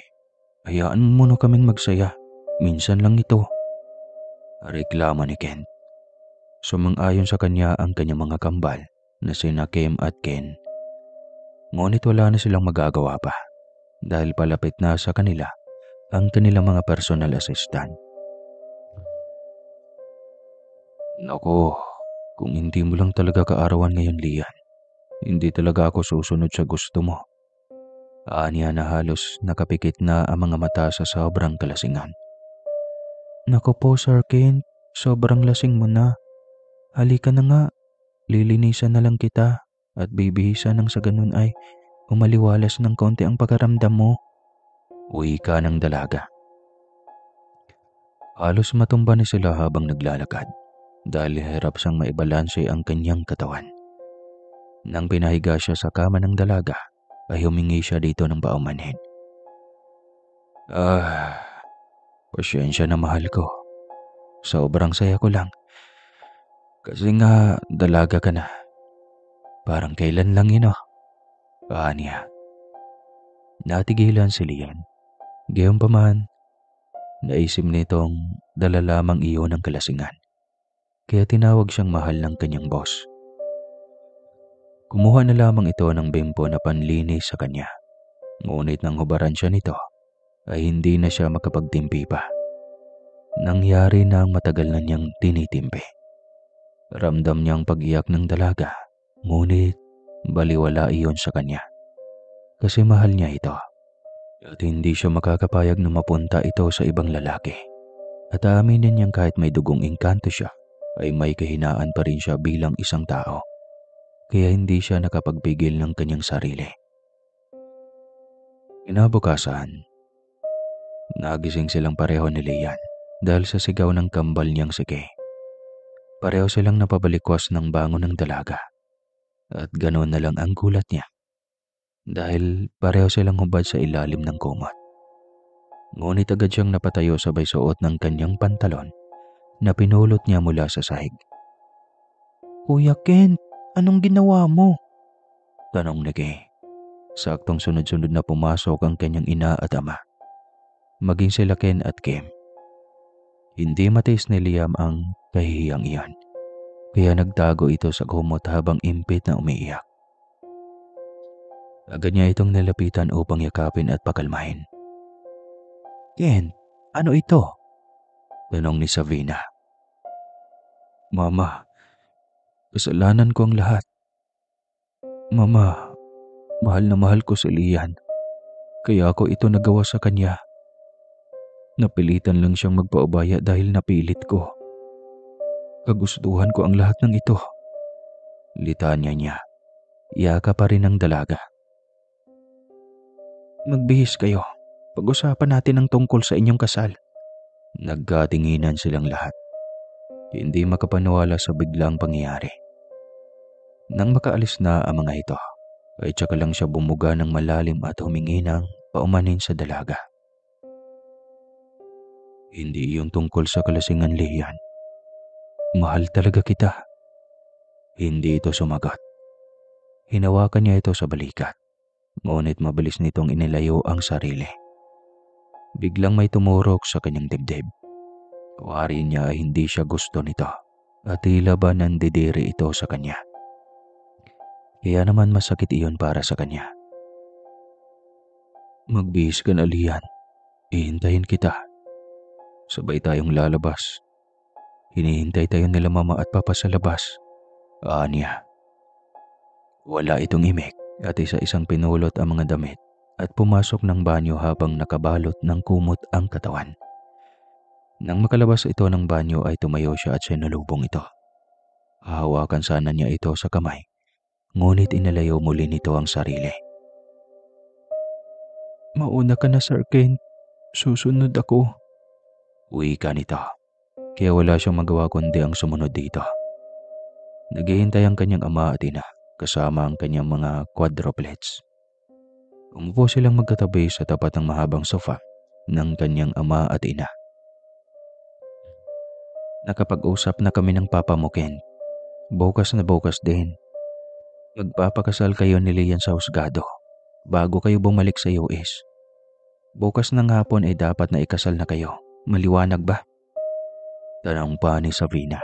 Hayaan mo muna kaming magsaya. Minsan lang ito. Reklamo ni Ken. Sumang-ayon sa kanya ang kanyang mga kambal na sina Kim at Ken. Ngunit wala na silang magagawa pa dahil palapit na sa kanila ang kanilang mga personal assistant. Nako, kung hindi mo lang talaga kaarawan ngayon, Lian, hindi talaga ako susunod sa gusto mo. Aniya na halos nakapikit na ang mga mata sa sobrang kalasingan. Nako po, Sir Ken, sobrang lasing mo na. Halika na nga, lilinisan na lang kita at bibihisan nang sa ganun ay umaliwalas ng konti ang pagkaramdam mo. Uwi ka ng dalaga. Halos matumba ni sila habang naglalakad dahil hirap siyang maibalanse ang kanyang katawan. Nang pinahiga siya sa kama ng dalaga, ay humingi siya dito ng paumanhin. Pasyensya na mahal ko. Sobrang saya ko lang. Kasi nga dalaga ka na. Parang kailan lang yun Aniya. Natigilan si Lian. Gayunpaman, naisip nitong dala lamang iyon ng kalasingan. Kaya tinawag siyang mahal ng kanyang boss. Kumuha na lamang ito ng bimpo na panlinis sa kanya. Ngunit nang hubaran siya nito, ay hindi na siya makapagtimpi pa. Nangyari na ang matagal na niyang tinitimpi. Ramdam niyang pag-iyak ng dalaga, ngunit baliwala iyon sa kanya. Kasi mahal niya ito. At hindi siya makakapayag na mapunta ito sa ibang lalaki. At aaminin niyang kahit may dugong engkanto siya, ay may kahinaan pa rin siya bilang isang tao. Kaya hindi siya nakapagpigil ng kanyang sarili. Kinabukasan, nagising silang pareho ni Lian dahil sa sigaw ng kambal niyang si Kay. Pareho silang napabalikwas ng bangon ng dalaga. At ganoon na lang ang gulat niya. Dahil pareho silang hubad sa ilalim ng kumot. Ngunit agad siyang napatayo sabay suot ng kanyang pantalon na pinulot niya mula sa sahig. Kuya Ken, anong ginawa mo? Tanong ni Kay. Saktong sunod-sunod na pumasok ang kanyang ina at ama. Maging sila Ken at Kim. Hindi matiis ni Liam ang kahihiyang iyan. Kaya nagtago ito sa kumot habang impit na umiiyak. Agad niya itong nilapitan upang yakapin at pakalmahin. Ken, ano ito? Tanong ni Savina. Mama, kasalanan ko ang lahat. Mama, mahal na mahal ko si Lian. Kaya ako ito nagawa sa kanya. Napilitan lang siyang magpaubaya dahil napilit ko. Kagustuhan ko ang lahat ng ito. Litanya niya. Iyaka pa rin ang dalaga. Magbihis kayo. Pag-usapan natin ang tungkol sa inyong kasal. Nagkatinginan silang lahat. Hindi makapaniwala sa biglang pangyayari. Nang makaalis na ang mga ito, ay tsaka lang siya bumuga ng malalim at humingi ng paumanin sa dalaga. Hindi iyon tungkol sa kalasingan, Lian. Mahal talaga kita. Hindi ito sumagot. Hinawakan niya ito sa balikat. Ngunit mabilis nitong inilayo ang sarili. Biglang may tumurok sa kanyang dibdib. Wari niya ay hindi siya gusto nito at tila ba nandidiri ito sa kanya. Kaya naman masakit iyon para sa kanya. Magbihis ka na, Lian. Hihintayin kita. Sabay tayong lalabas. Hinihintay tayo nila mama at papa sa labas. Aniya. Wala itong imik at isa-isang pinulot ang mga damit at pumasok ng banyo habang nakabalot ng kumot ang katawan. Nang makalabas ito ng banyo ay tumayo siya at sinalubong ito. Hahawakan sana niya ito sa kamay, ngunit inalayo muli nito ang sarili. Mauna ka na, Sir Ken. Susunod ako. Uwi ka nito. Kaya wala siyang magawa kundi ang sumunod dito. Naghihintay ang kanyang ama at ina kasama ang kanyang mga quadruplets. Umupo silang magkatabi sa tapat ng mahabang sofa ng kanyang ama at ina. Nakapag-usap na kami ng papa mo, Ken. Bukas na bukas din. Magpapakasal kayo ni Lian sa husgado bago kayo bumalik sa US. Bukas ng hapon ay dapat na ikasal na kayo. Maliwanag ba? Tanong pa ni Sabrina.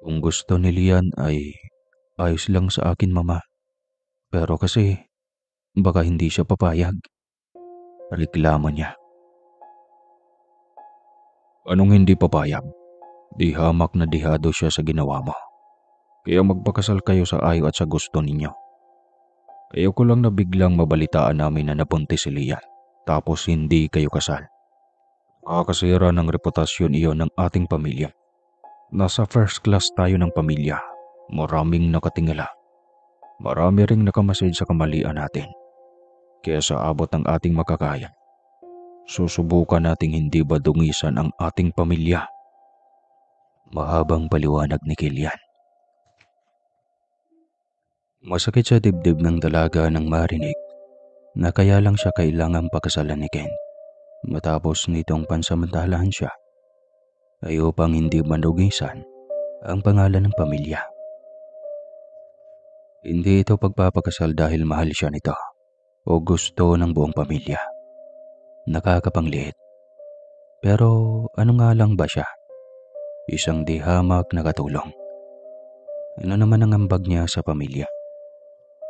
Kung gusto ni Lian ay ayos lang sa akin, Mama. Pero kasi baka hindi siya papayag. Reklamo niya. Anong hindi papayag? Di hamak na dihado siya sa ginawa mo. Kaya magpakasal kayo sa ayaw at sa gusto ninyo. Ayoko lang na biglang mabalitaan namin na napunti si Lian, tapos hindi kayo kasal. Kakasira ng reputasyon iyon ng ating pamilya. Nasa first class tayo ng pamilya. Maraming nakatingala. Marami ring nakamasid sa kamalian natin. Kaya sa abot ng ating makakaya, susubukan nating hindi badungisan ang ating pamilya. Mahabang paliwanag ni Kilian. Masakit sa dibdib ng dalaga nang marinig na kaya lang siya kailangang pakasalan ni Ken. Matapos nitong pansamantalahan siya ay upang hindi madugisan ang pangalan ng pamilya. Hindi ito pagpapakasal dahil mahal siya nito o gusto ng buong pamilya. Nakakapangliit. Pero ano nga lang ba siya? Isang di hamak na katulong. Ano naman ang ambag niya sa pamilya?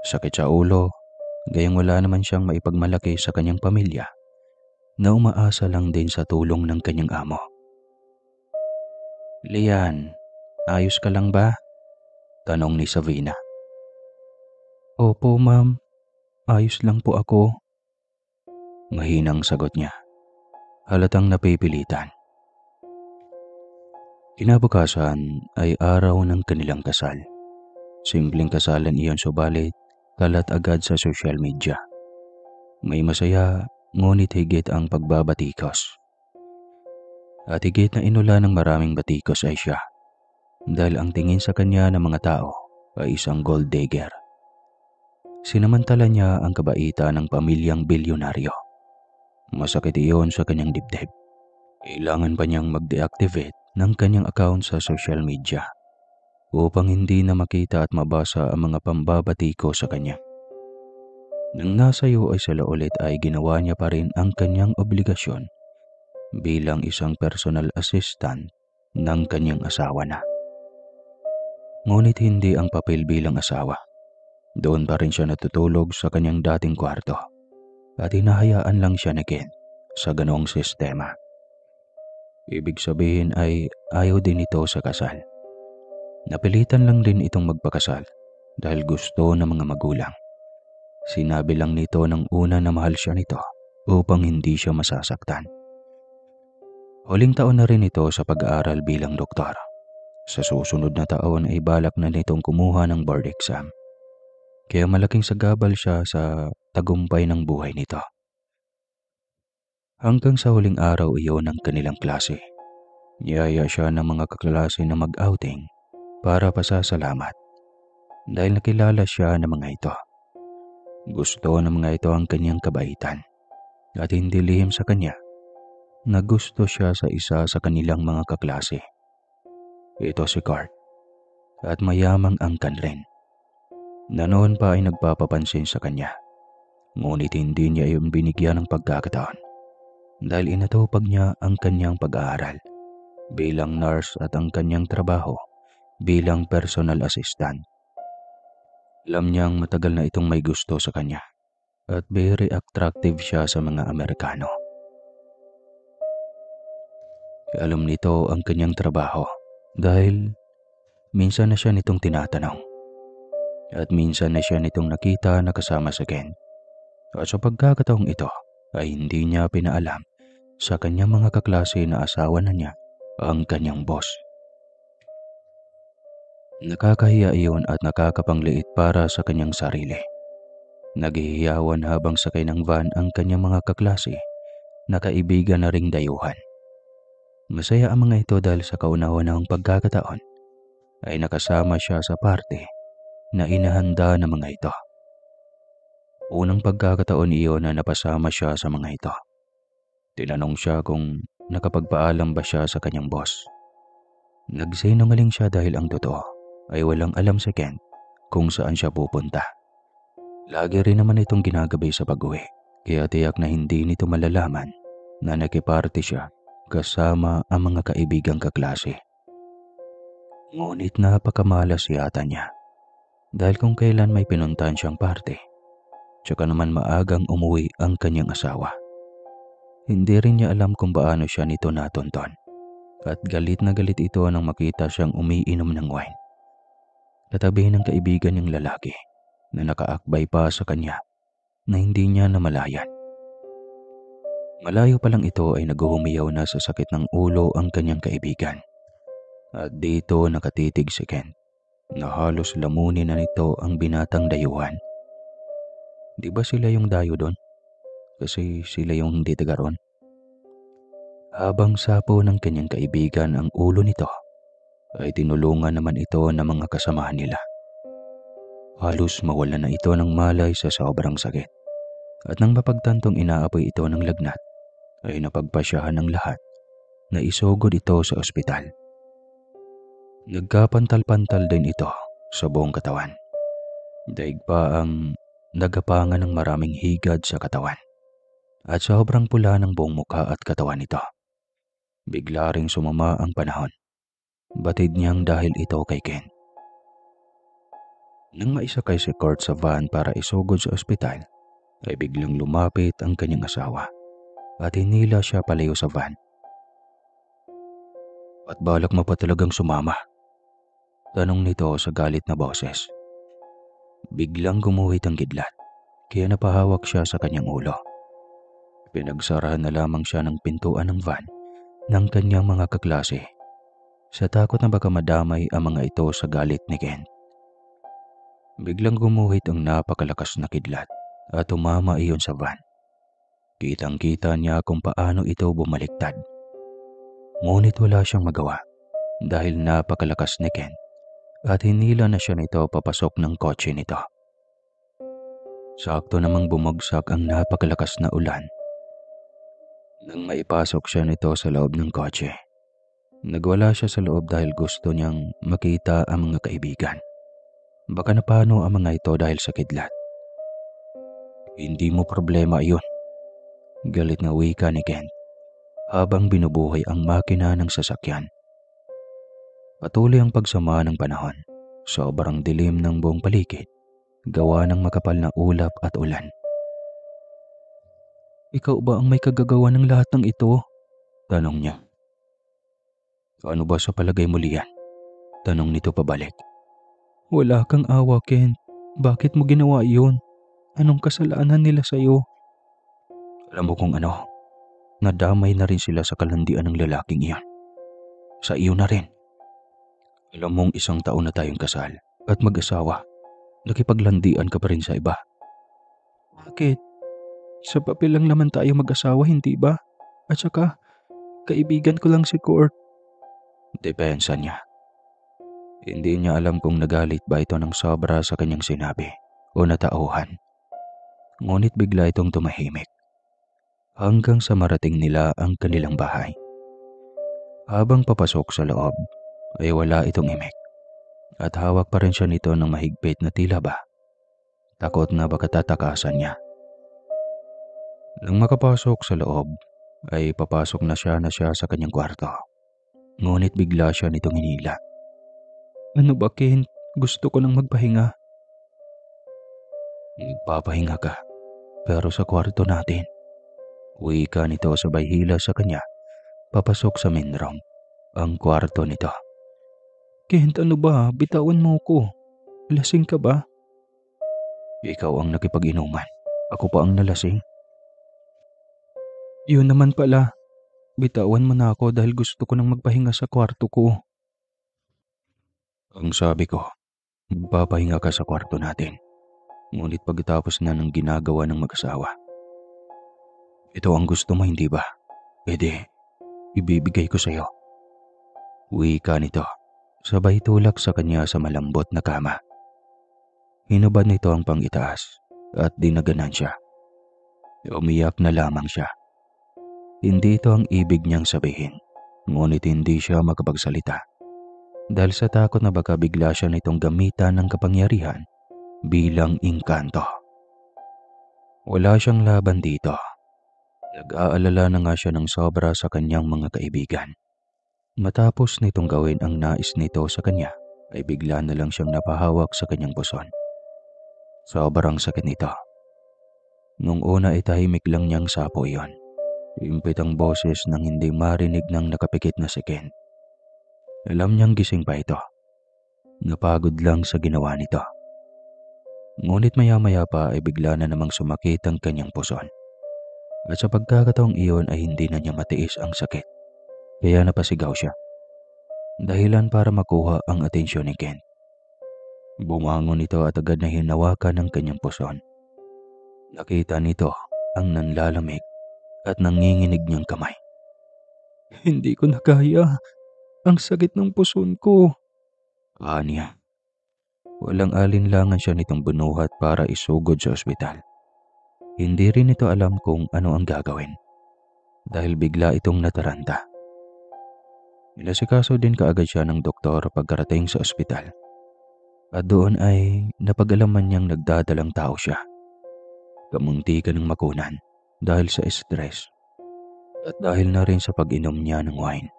Sakit sa ulo, gayang wala naman siyang maipagmalaki sa kanyang pamilya na umaasa lang din sa tulong ng kanyang amo. Lian, ayos ka lang ba? Tanong ni Sabrina. Opo, ma'am. Ayos lang po ako. Mahinang sagot niya. Halatang napipilitan. Kinabukasan ay araw ng kanilang kasal. Simpleng kasalan iyon subalit kalat agad sa social media. May masaya ngunit higit ang pagbabatikos. At higit na inula ng maraming batikos ay siya dahil ang tingin sa kanya ng mga tao ay isang gold digger. Sinamantala niya ang kabaitan ng pamilyang bilyonaryo. Masakit iyon sa kanyang dibdib. Kailangan pa niyang mag-deactivate ng kanyang account sa social media upang hindi na makita at mabasa ang mga pambabati ko sa kanya. Nang nasa iyo ay sala ulit ay ginawa niya pa rin ang kanyang obligasyon bilang isang personal assistant ng kanyang asawa na. Ngunit hindi ang papel bilang asawa. Doon pa rin siya natutulog sa kanyang dating kwarto at hinahayaan lang siya ni Ken sa ganoong sistema. Ibig sabihin ay ayaw din ito sa kasal. Napilitan lang din itong magpakasal dahil gusto ng mga magulang. Sinabi lang nito ng una na mahal siya nito upang hindi siya masasaktan. Huling taon na rin ito sa pag-aaral bilang doktor. Sa susunod na taon ay balak na nitong kumuha ng board exam. Kaya malaking sagabal siya sa tagumpay ng buhay nito. Hanggang sa huling araw iyon ng kanilang klase, niyaya siya ng mga kaklase na mag-outing para pasasalamat dahil nakilala siya ng mga ito. Gusto ng mga ito ang kanyang kabaitan at hindi lihim sa kanya na gusto siya sa isa sa kanilang mga kaklase. Ito si Kurt at mayamang angkan rin na noon pa ay nagpapapansin sa kanya. Ngunit hindi niya iyon binigyan ng pagkakataon dahil inatupag niya ang kanyang pag-aaral bilang nurse at ang kanyang trabaho bilang personal assistant. Alam niyang matagal na itong may gusto sa kanya at very attractive siya sa mga Amerikano. Alam nito ang kanyang trabaho dahil minsan na siya nitong tinatanong at minsan na siya nitong nakita na kasama sa Ken. At sa pagkakataong ito ay hindi niya pinaalam sa kanyang mga kaklase na asawa na niya ang kanyang boss. Nakakahiya iyon at nakakapangliit para sa kanyang sarili. Naghihiyawan habang sakay ng van ang kanyang mga kaklase na kaibigan na ring dayuhan. Masaya ang mga ito dahil sa kauna-unahang pagkakataon ay nakasama siya sa parte na inahanda ng mga ito. Unang pagkakataon iyon na napasama siya sa mga ito. Tinanong siya kung nakapagpaalam ba siya sa kanyang boss. Nagsinungaling siya dahil ang totoo ay walang alam si Kent kung saan siya pupunta. Lagi rin naman itong ginagabi sa pag-uwi, kaya tiyak na hindi nito malalaman na nakiparty siya kasama ang mga kaibigang kaklase. Ngunit napakamalas yata niya dahil kung kailan may pinuntahan siyang party, tsaka naman maagang umuwi ang kanyang asawa. Hindi rin niya alam kung paano siya nito natunton at galit na galit ito nang makita siyang umiinom ng wine. Katabi ng kaibigan niyang lalaki na nakaakbay pa sa kanya na hindi niya namalayan. Malayo pa lang ito ay naghuhumiyaw na sa sakit ng ulo ang kanyang kaibigan. At dito nakatitig si Kent na halos lamunin na nito ang binatang dayuhan. Di ba sila yung dayo doon? Kasi sila yung hindi taga ron. Habang sapo ng kanyang kaibigan ang ulo nito, ay tinulungan naman ito ng mga kasamahan nila. Halos mawala na ito ng malay sa sobrang sakit. At nang mapagtantong inaapoy ito ng lagnat, ay napagpasyahan ng lahat na isugod ito sa ospital. Nagkapantal-pantal din ito sa buong katawan. Daig pa ang nagapangan ng maraming higad sa katawan. At sobrang pula ng buong mukha at katawan nito. Bigla ring sumama ang panahon. Batid niyang dahil ito kay Ken. Nang maisakay si Kurt sa van para isugod sa ospital, ay biglang lumapit ang kanyang asawa at hinila siya palayo sa van. At balak mo pa talagang sumama? Tanong nito sa galit na boses. Biglang gumuhit ang kidlat, kaya napahawak siya sa kanyang ulo. Pinagsarahan na lamang siya ng pintuan ng van ng kanyang mga kaklase sa takot na baka madamay ang mga ito sa galit ni Kent. Biglang gumuhit ang napakalakas na kidlat at tumama iyon sa van. Kitang-kita niya kung paano ito bumaliktad. Ngunit wala siyang magawa dahil napakalakas ni Kent at hinila na siya nito papasok ng kotse nito. Sakto namang bumagsak ang napakalakas na ulan. Nang maipasok siya nito sa loob ng kotse, nagwala siya sa loob dahil gusto niyang makita ang mga kaibigan. Baka napano ang mga ito dahil sa kidlat. Hindi mo problema iyon, galit na wika ni Kent habang binubuhay ang makina ng sasakyan. Patuloy ang pagsama ng panahon. Sobrang dilim ng buong paligid, gawa ng makapal na ulap at ulan. Ikaw ba ang may kagagawa ng lahat ng ito? Tanong niya. Ano ba sa palagay mo, Lian? Tanong nito pabalik. Wala kang awa, Kent. Bakit mo ginawa iyon? Anong kasalanan nila sa'yo? Alam mo kung ano, nadamay na rin sila sa kalandian ng lalaking iyan. Sa iyo na rin. Alam mong 1 taon na tayong kasal at mag-asawa. Nakipaglandian ka pa rin sa iba. Bakit? Sa papel lang naman tayo mag-asawa, hindi ba? At saka, kaibigan ko lang si Kurt. Depensa niya. Hindi niya alam kung nagalit ba ito ng sobra sa kanyang sinabi o natauhan. Ngunit bigla itong tumahimik hanggang sa marating nila ang kanilang bahay. Habang papasok sa loob ay wala itong imik at hawak pa rin siya nito ng mahigpit na tila ba. Takot na baka tatakasan niya. Nang makapasok sa loob ay papasok na siya sa kanyang kwarto. Ngunit bigla siya nitong hinila. Ano ba, Kent? Gusto ko nang magpahinga. Magpapahinga ka, pero sa kwarto natin. Wika nito sabay hila sa kanya, papasok sa main room, ang kwarto nito. Kent, ano ba? Bitawan mo ko. Lasing ka ba? Ikaw ang nakipag-inuman. Ako pa ang nalasing. Yun naman pala. Bitawan mo na ako dahil gusto ko nang magpahinga sa kwarto ko. Ang sabi ko, magpapahinga ka sa kwarto natin. Ngunit pagkatapos na ng ginagawa ng mag-asawa. Ito ang gusto mo, hindi ba? Pwede, ibibigay ko sa'yo. Wika nito, sabay tulak sa kanya sa malambot na kama. Hinubad nito ang pang-itaas at dinaganan siya. Umiyak na lamang siya. Hindi ito ang ibig niyang sabihin, ngunit hindi siya makapagsalita dahil sa takot na baka bigla siya nitong gamitan ng kapangyarihan bilang engkanto. Wala siyang laban dito. Nag-aalala na nga siya ng sobra sa kanyang mga kaibigan. Matapos nitong gawin ang nais nito sa kanya, ay bigla na lang siyang napahawak sa kanyang puson. Sobrang sakit nito. Nung una ay tahimik lang niyang sapo iyon. Impit ang boses nang hindi marinig ng nakapikit na si Ken. Alam niyang gising pa ito. Napagod lang sa ginawa nito. Ngunit maya-maya pa ay bigla na namang sumakit ang kanyang puson. At sa pagkakataong iyon ay hindi na niya matiis ang sakit. Kaya napasigaw siya. Dahilan para makuha ang atensyon ni Ken. Bumangon ito at agad na hinawakan ng kanyang puson. Nakita nito ang nanlalamig at nanginginig niyang kamay. Hindi ko na kaya. Ang sakit ng puson ko. Aniya. Walang alinlangan siya nitong bunuhat para isugod sa ospital. Hindi rin ito alam kung ano ang gagawin. Dahil bigla itong nataranta. Inasikaso din kaagad siya ng doktor pagkarating sa ospital. At doon ay napag-alaman niyang nagdadalang tao siya. Kamunti ka ng makunan dahil sa stress. At dahil na rin sa pag-inom niya ng wine.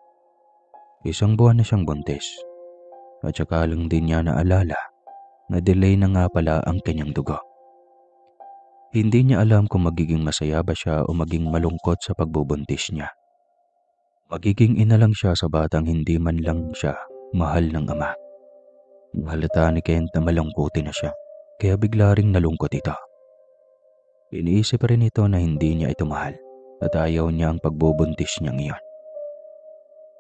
1 buwan na siyang buntis. At saka lang din niya naalala na delay na nga pala ang kanyang dugo. Hindi niya alam kung magiging masaya ba siya o maging malungkot sa pagbubuntis niya. Magiging ina lang siya sa batang hindi man lang siya mahal ng ama. Halata ni Kent na malungkutin na siya, kaya bigla ring nalungkot ito. Iniisip rin ito na hindi niya ito mahal at ayaw niya ang pagbubuntis niyang iyon.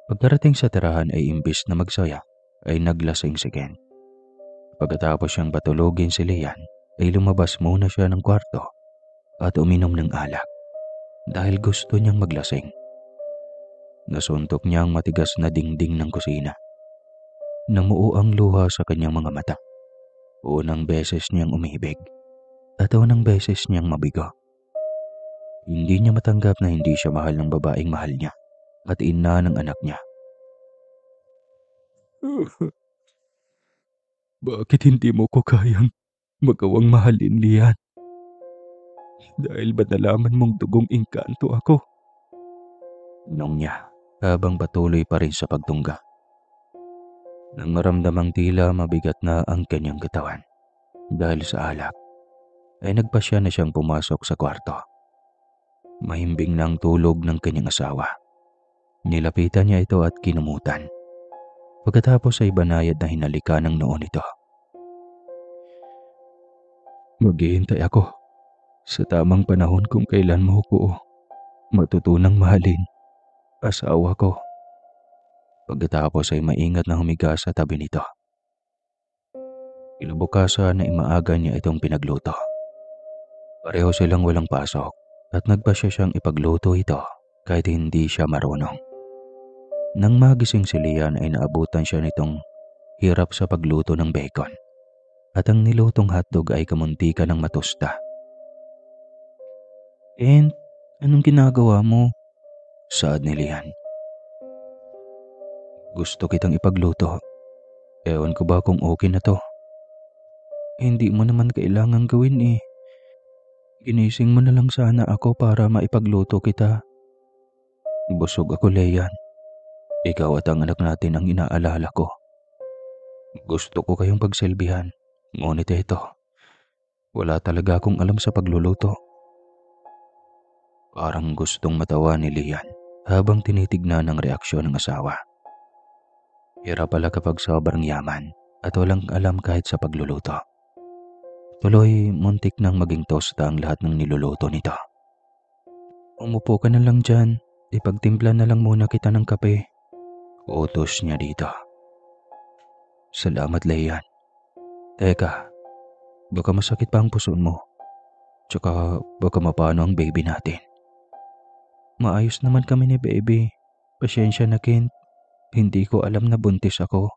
Pagkarating sa tirahan ay imbis na magsaya, ay naglasing si Ken. Pagkatapos siyang patulogin si Lian, ay lumabas muna siya ng kwarto at uminom ng alak dahil gusto niyang maglasing. Nasuntok niya ang matigas na dingding ng kusina. Namuo ang luha sa kanyang mga mata. Unang beses niyang umibig at unang beses niyang mabigo. Hindi niya matanggap na hindi siya mahal ng babaeng mahal niya at ina ng anak niya. Bakit hindi mo ko kayang magawang mahalin, Lian? Dahil ba nalaman mong dugong engkanto ako? Nung niya, habang patuloy pa rin sa pagtungga. Nang maramdamang tila mabigat na ang kanyang katawan dahil sa alak, ay nagpasya na siyang pumasok sa kwarto. Mahimbing na ang tulog ng kanyang asawa. Nilapitan niya ito at kinumutan. Pagkatapos ay banayad na hinalikan ng noo nito. Maghihintay ako sa tamang panahon kung kailan mo ko matutunang mahalin, asawa ko. Pagkatapos ay maingat na humiga sa tabi nito. Kinabukasan na maaga niya itong pinagluto. Pareho silang walang pasok at nagpasya siyang ipagluto ito kahit hindi siya marunong. Nang magising si Lian ay naabutan siya nitong hirap sa pagluto ng bacon at ang nilutong hotdog ay kamuntika ng matusta. Ken, anong ginagawa mo? Saad ni Lian. Gusto kitang ipagluto. Ewan ko ba kung okay na to? Hindi mo naman kailangang gawin eh. Ginising mo na lang sana ako para maipagluto kita. Busog ako, Lian. Ikaw at ang anak natin ang inaalala ko. Gusto ko kayong pagsilbihan, ngunit ito, wala talaga akong alam sa pagluluto. Parang gustong matawa ni Lian habang tinitignan ang reaksyon ng asawa. Hirap pala kapag sobrang yaman at walang alam kahit sa pagluluto. Tuloy, muntik nang maging tosta ang lahat ng niluluto nito. Umupo ka na lang dyan, ipagtimpla na lang muna kita ng kape. Utos niya dito. Salamat, Lian. Teka, baka masakit pa ang puson mo. Tsaka baka mapano ang baby natin. Maayos naman kami ni baby. Pasyensya na, Kent. Hindi ko alam na buntis ako.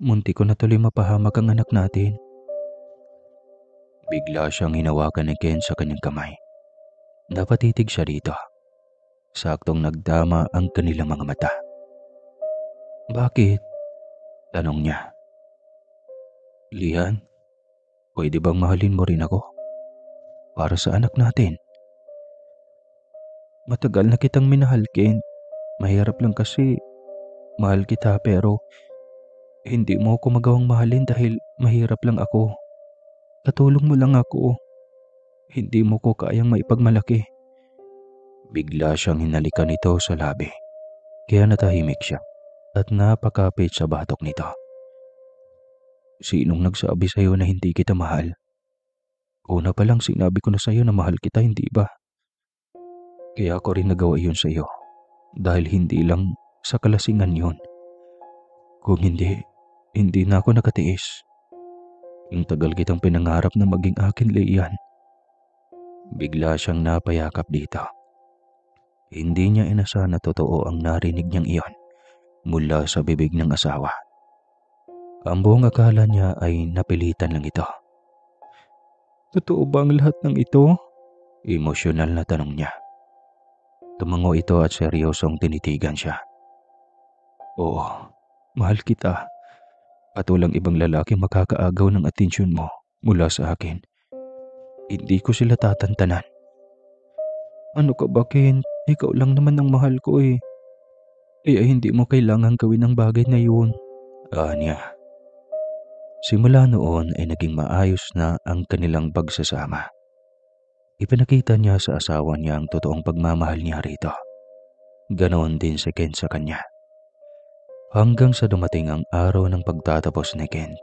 Munti ko na tuloy mapahamak ang anak natin. Bigla siyang hinawakan ni Ken sa kanyang kamay. Napatitig siya dito. Saktong nagdama ang kanilang mga mata. "Bakit?" tanong niya. "Lian, pwede bang mahalin mo rin ako? Para sa anak natin." "Matagal na kitang minahal, Ken. Mahirap lang kasi mahal kita pero hindi mo ako magawang mahalin dahil mahirap lang ako. Katulong mo lang ako. Hindi mo ko kayang maipagmalaki." Bigla siyang hinalikan nito sa labi, kaya natahimik siya at napakapit sa batok nito. "Sinong nagsabi sa'yo na hindi kita mahal? Una pa lang sinabi ko na sa'yo na mahal kita, hindi ba? Kaya ako rin nagawa yun sa'yo dahil hindi lang sa kalasingan yun. Kung hindi, hindi na ako nakatiis. Ang tagal kitang pinangarap na maging akin, Lian." Bigla siyang napayakap dito. Hindi niya inasahan na totoo ang narinig niyang iyon mula sa bibig ng asawa. Ang buong akala niya ay napilitan lang ito. "Totoo ba ang lahat ng ito?" Emosyonal na tanong niya. Tumango ito at seryosong tinitigan siya. "Oo, mahal kita. At walang ibang lalaki makakaagaw ng atensyon mo mula sa akin. Hindi ko sila tatantanan." "Ano ka ba, Ken? Ikaw lang naman ang mahal ko eh. Kaya hindi mo kailangang gawin ang bagay na yun." Anya. Simula noon ay naging maayos na ang kanilang pagsasama. Ipinakita niya sa asawa niya ang totoong pagmamahal niya rito. Ganoon din si Ken sa kanya. Hanggang sa dumating ang araw ng pagtatapos ni Ken.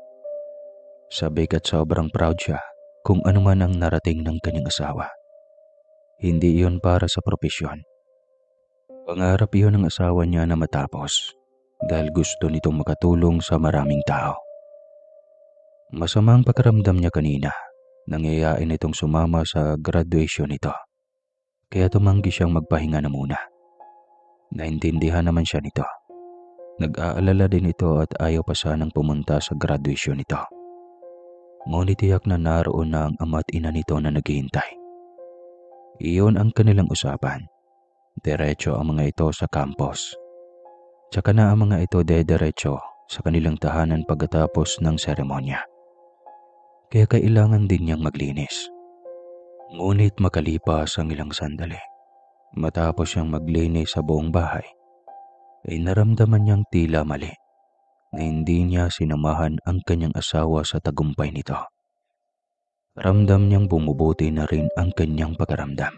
Sabik at sobrang proud siya kung ano man ang narating ng kanyang asawa. Hindi iyon para sa propesyon. Pangarap iyon ng asawa niya na matapos dahil gusto nitong makatulong sa maraming tao. Masamang pakiramdam niya kanina nang yayain itong sumama sa graduation nito. Kaya tumanggi siyang magpahinga na muna. Naintindihan naman siya nito. Nag-aalala din ito at ayaw pa sanang pumunta sa graduation nito. Ngunit tiyak na naroon na ang ama at ina nito na naghihintay. Iyon ang kanilang usapan. Diretso ang mga ito sa campus. Tsaka na ang mga ito dediretso sa kanilang tahanan pagkatapos ng seremonya. Kaya kailangan din niyang maglinis. Ngunit makalipas ang ilang sandali, matapos siyang maglinis sa buong bahay, ay naramdaman niyang tila mali na hindi niya sinamahan ang kanyang asawa sa tagumpay nito. Ramdam niyang bumubuti na rin ang kanyang pakiramdam.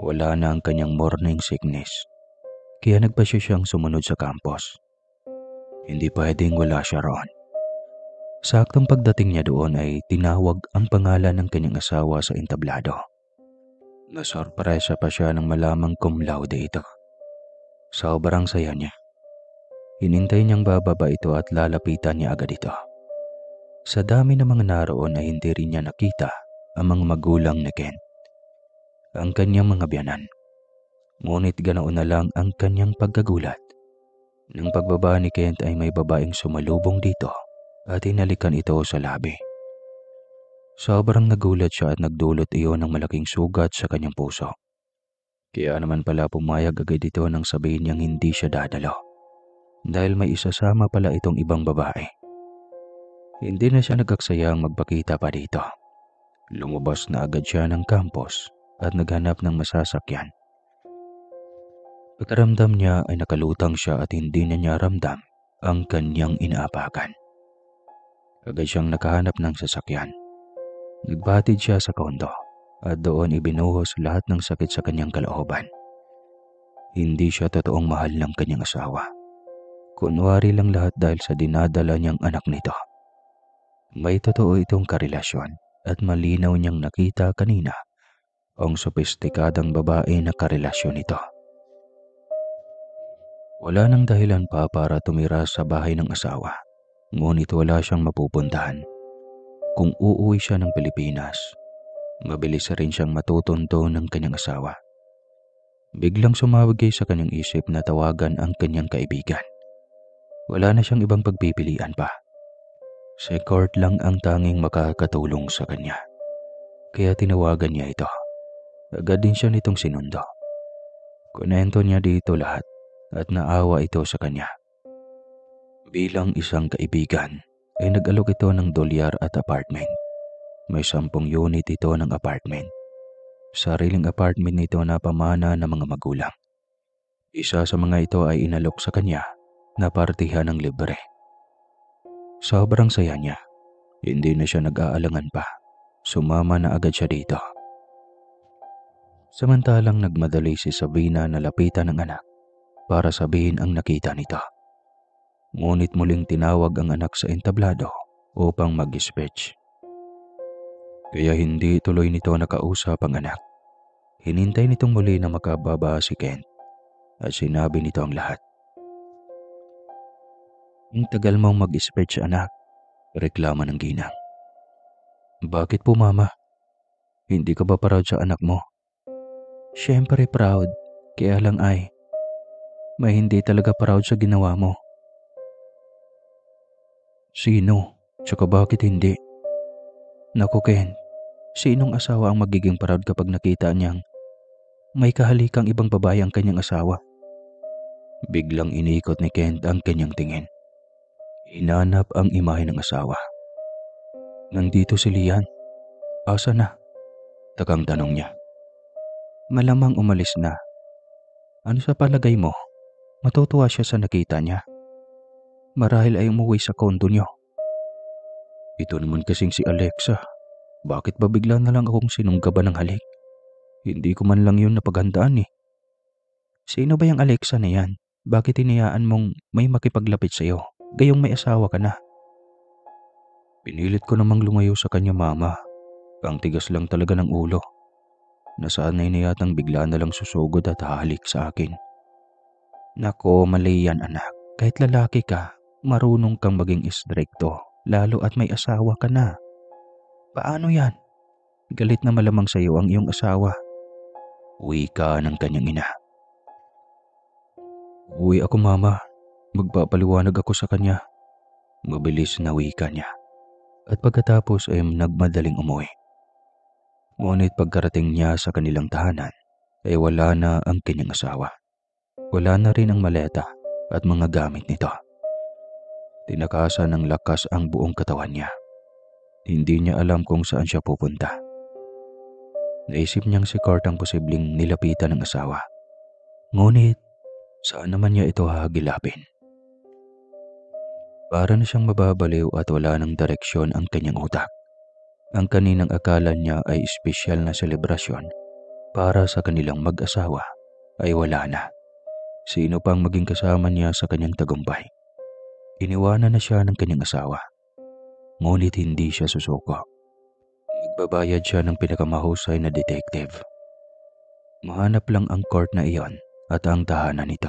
Wala na ang kanyang morning sickness, kaya nagpasya siyang sumunod sa campus. Hindi pwedeng wala siya roon. Saktong pagdating niya doon ay tinawag ang pangalan ng kanyang asawa sa entablado. Nasorpresa pa siya nang malamang cum laude ito. Sobrang saya niya. Hinintay niyang bababa ito at lalapitan niya agad ito. Sa dami ng mga naroon ay hindi rin niya nakita ang mga magulang ni Ken, ang kanyang mga biyanan. Ngunit ganoon na lang ang kanyang pagkagulat. Nang pagbaba ni Kent ay may babaeng sumalubong dito at hinalikan ito sa labi. Sobrang nagulat siya at nagdulot iyon ng malaking sugat sa kanyang puso. Kaya naman pala pumayag agad ito nang sabihin niyang hindi siya dadalo dahil may isasama pala itong ibang babae. Hindi na siya nagaksayang magpakita pa dito. Lumabas na agad siya ng campus at naghanap ng masasakyan. Pagkaramdam niya ay nakalutang siya at hindi niya ramdam ang kanyang inaapakan. Agad siyang nakahanap ng sasakyan. Nagbatid siya sa kondo at doon ibinuhos lahat ng sakit sa kanyang kalooban. Hindi siya totoong mahal ng kanyang asawa. Kunwari lang lahat dahil sa dinadala niyang anak nito. May totoo itong karelasyon at malinaw niyang nakita kanina ang sopistikadang babae na karelasyon nito. Wala nang dahilan pa para tumira sa bahay ng asawa. Ngunit wala siyang mapupuntahan. Kung uuwi siya ng Pilipinas, mabilis rin siyang matutunto ng kanyang asawa. Biglang sumawagay sa kanyang isip na tawagan ang kanyang kaibigan. Wala na siyang ibang pagpipilian pa. Si Kurt lang ang tanging makakatulong sa kanya. Kaya tinawagan niya ito. Agad din siya nitong sinundo. Kunento niya dito lahat at naawa ito sa kanya. Bilang isang kaibigan ay nag-alok ito ng dolyar at apartment. May 10 unit ito ng apartment. Sariling apartment nito na pamana ng mga magulang. Isa sa mga ito ay inalok sa kanya na partihan ng libre. Sobrang saya niya. Hindi na siya nag-aalangan pa. Sumama na agad siya dito. Samantalang nagmadali si Sabina na lapitan ng anak para sabihin ang nakita nito. Ngunit muling tinawag ang anak sa entablado upang mag-speech. Kaya hindi tuloy nito nakausap ang anak. Hinintay nitong muli na makababa si Kent at sinabi nito ang lahat. "Ang tagal mong mag-speech, anak," reklama ng ginang. "Bakit po, mama? Hindi ka ba proud sa anak mo?" "Siyempre proud, kaya lang may hindi talaga proud sa ginawa mo." "Sino? Tsaka bakit hindi?" "Naku Ken, sinong asawa ang magiging proud kapag nakita niyang may kahalikang ibang babae ang kanyang asawa?" Biglang inikot ni Kent ang kanyang tingin. Hinanap ang imahe ng asawa. "Nandito si Lian. Asa na?" Takang tanong niya. "Malamang umalis na. Ano sa palagay mo? Matutuwa siya sa nakita niya. Marahil ay umuwi sa kondo niyo." "Ito naman kasing si Alexa. Bakit ba bigla na lang akong sinunggaban ng halik? Hindi ko man lang yun napaghandaan eh." "Sino ba yung Alexa na yan? Bakit hinayaan mong may makipaglapit sa'yo? Gayong may asawa ka na." "Pinilit ko namang lumayo sa kanya, mama. Ang tigas lang talaga ng ulo. Nasanay na yatang bigla na lang susugod at hahalik sa akin." "Nako, mali yan anak. Kahit lalaki ka, marunong kang maging istrikto, lalo at may asawa ka na." "Paano yan? Galit na malamang sa'yo ang iyong asawa." Wika ng kanyang ina. "Uwi ako, mama. Magpapaliwanag ako sa kanya." Mabilis na wika niya. At pagkatapos ay nagmadaling umuwi. Ngunit pagkarating niya sa kanilang tahanan, ay wala na ang kanyang asawa. Wala na rin ang maleta at mga gamit nito. Tinakasan ng lakas ang buong katawan niya. Hindi niya alam kung saan siya pupunta. Naisip niyang si Kurt ang posibleng nilapitan ng asawa. Ngunit, saan naman niya ito hahagilapin? Para na siyang mababaliw at wala ng direksyon ang kanyang utak. Ang kaninang akala niya ay espesyal na selebrasyon para sa kanilang mag-asawa ay wala na. Sino pang maging kasama niya sa kanyang tagumpay? Iniwanan na siya ng kanyang asawa. Ngunit hindi siya susuko. Nagbabayad siya ng pinakamahusay na detective. Mahanap lang ang court na iyon at ang tahanan nito.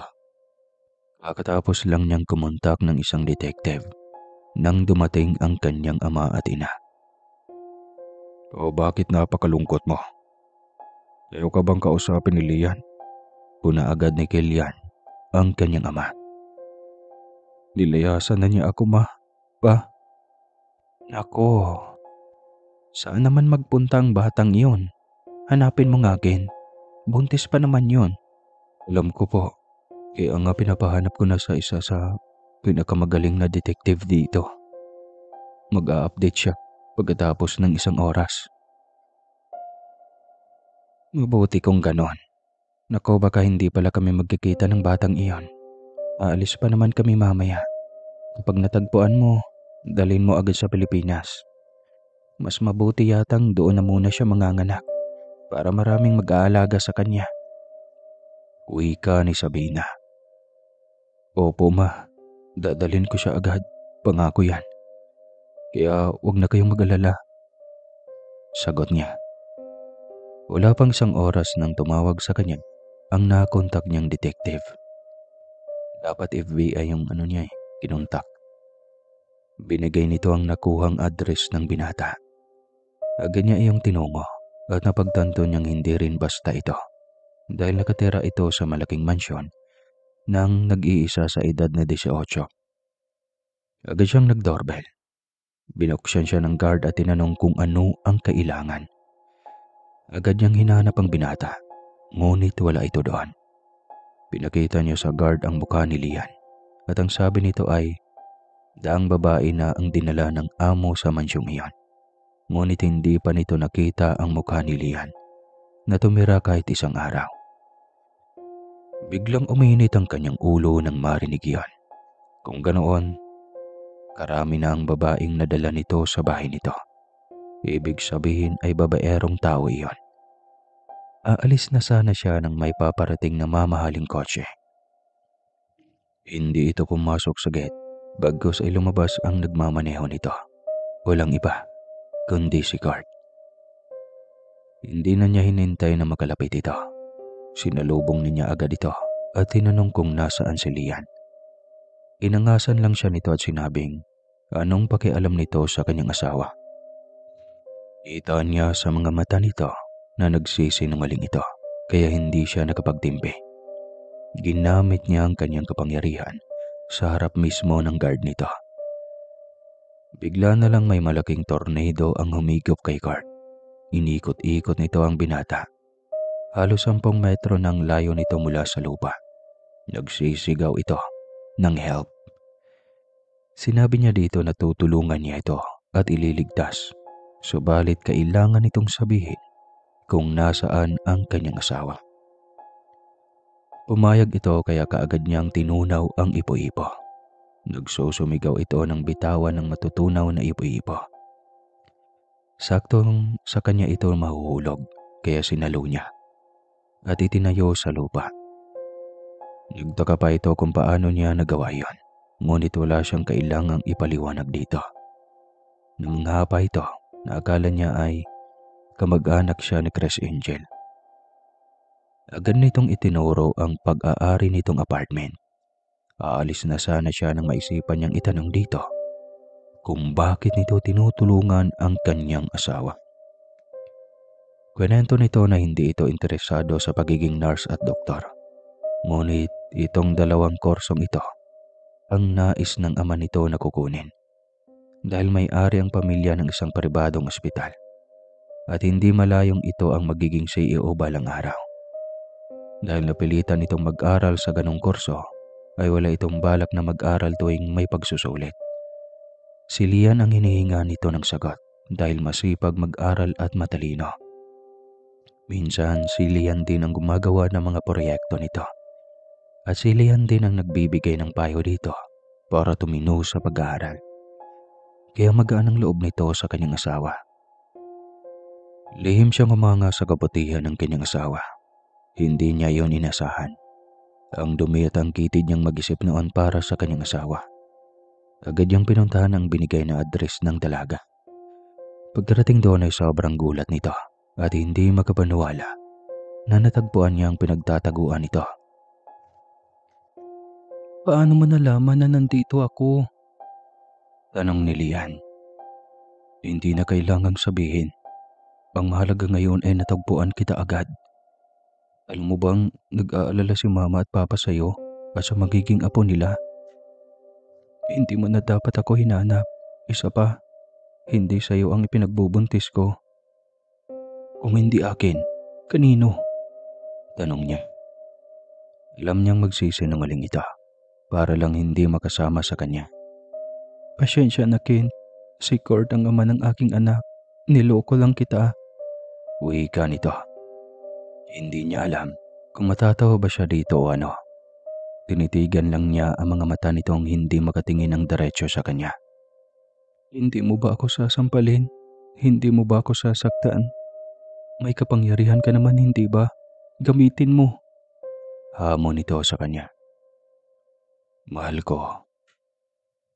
Kakatapos lang niyang kumontak ng isang detective nang dumating ang kanyang ama at ina. "O bakit napakalungkot mo? Ayaw ka bang kausapin ni Lian?" Puna agad ni Kilian ang kanyang ama. "Nilayasan na niya ako, ma. Pa." "Nako, saan naman magpunta ang batang iyon? Hanapin mo nga, Ken. Buntis pa naman yun." "Alam ko po. Kaya nga pinapahanap ko na sa isa sa pinakamagaling na detective dito. Mag-a-update siya pagkatapos ng 1 oras." "Mabuti kung ganon. Nako, baka hindi pala kami magkikita ng batang iyon. Aalis pa naman kami mamaya. Kapag natagpuan mo, dalhin mo agad sa Pilipinas. Mas mabuti yatang doon na muna siya manganganak para maraming mag-aalaga sa kanya." Wika ni Sabina. "Opo ma, dadalhin ko siya agad. Pangako yan. Kaya wag na kayong mag-alala." Sagot niya. Wala pang 1 oras nang tumawag sa kanya ang nakontak niyang detective. Dapat FBI yung kinontak. Binigay nito ang nakuhang address ng binata. Agad niya iyong tinungo at napagtanto niyang hindi rin basta ito dahil nakatira ito sa malaking mansyon nang nag-iisa sa edad na 18. Agad siyang nag-doorbell. Binuksan siya ng guard at tinanong kung ano ang kailangan. Agad niyang hinanap ang binata, ngunit wala ito doon. Pinakita niya sa guard ang mukha ni Lian at ang sabi nito ay daang babae na ang dinala ng amo sa mansyong iyon. Ngunit hindi pa nito nakita ang mukha ni Lian na tumira kahit isang araw. Biglang uminit ang kanyang ulo nang marinig iyon. Kung ganoon, karami na ang babaeng nadala nito sa bahay nito. Ibig sabihin ay babaerong tao iyon. Aalis na sana siya nang may paparating na mamahaling kotse. Hindi ito pumasok sa gate, bagkus ay lumabas ang nagmamaneho nito. Walang iba, kundi si Kurt. Hindi na niya hinintay na makalapit ito. Sinalubong niya agad ito at tinanong kung nasaan si Lian. Inangasan lang siya nito at sinabing anong pakialam nito sa kanyang asawa. Kita niya sa mga mata nito na nagsisinungaling ito, kaya hindi siya nakapagtimpi. Ginamit niya ang kanyang kapangyarihan sa harap mismo ng guard nito. Bigla na lang may malaking tornado ang humigop kay Kurt. Inikot-ikot nito ang binata. Halos 10 metro ng layo nito mula sa lupa. Nagsisigaw ito ng help. Sinabi niya dito na tutulungan niya ito at ililigtas. Subalit kailangan itong sabihin kung nasaan ang kanyang asawa. Pumayag ito kaya kaagad niyang tinunaw ang ipo-ipo. Nagsusumigaw ito ng bitawan ng matutunaw na ipo-ipo. Saktong sa kanya ito mahuhulog kaya sinalo niya at itinayo sa lupa. Nagtaka pa ito kung paano niya nagawa iyon, ngunit wala siyang kailangang ipaliwanag dito. Nanghapa ito na akala niya ay kamag-anak siya ni Chris Angel. Agad nitong itinuro ang pag-aari nitong apartment. Aalis na sana siya nang maisipan niyang itanong dito kung bakit nito tinutulungan ang kanyang asawa. Kwento nito na hindi ito interesado sa pagiging nurse at doktor. Ngunit itong 2 korsong ito ang nais ng ama nito na kukunin dahil may-ari ang pamilya ng isang pribadong ospital at hindi malayong ito ang magiging CEO balang araw. Dahil napilitan itong mag-aral sa ganong kurso ay wala itong balak na mag-aral tuwing may pagsusulit. Si Lian ang hinihinga nito ng sagot dahil masipag mag-aral at matalino. Minsan si Lian din ang gumagawa ng mga proyekto nito. At si Lian din ang nagbibigay ng payo dito para tumino sa pag-aaral. Kaya magaan ang loob nito sa kanyang asawa. Lihim siyang umanga sa kabutihan ng kanyang asawa. Hindi niya iyon inasahan. Ang dumi at ang kitid niyang mag-isip noon para sa kanyang asawa. Agad niyang pinuntahan ang binigay na address ng dalaga. Pagkarating doon ay sobrang gulat nito at hindi makapaniwala na natagpuan niya ang pinagtataguan nito. Paano mo nalaman na nandito ako? Tanong ni Lian. Hindi na kailangang sabihin. Ang mahalaga ngayon ay natagpuan kita agad. Alam mo bang nag-aalala si mama at papa sa'yo at sa magiging apo nila? Hindi mo na dapat ako hinanap. Isa pa, hindi sa'yo ang ipinagbubuntis ko. Kung hindi akin, kanino? Tanong niya. Alam niyang magsisinungaling ito para lang hindi makasama sa kanya. Pasensya na, Ken. Si Kurt ang ama ng aking anak. Niloko lang kita. Wika nito. Hindi niya alam kung matatawa ba siya dito o ano. Tinitigan lang niya ang mga mata nitong hindi makatingin ng diretso sa kanya. Hindi mo ba ako sasampalin? Hindi mo ba ako sasaktan? May kapangyarihan ka naman, hindi ba? Gamitin mo. Hamon nito sa kanya. Mahal ko.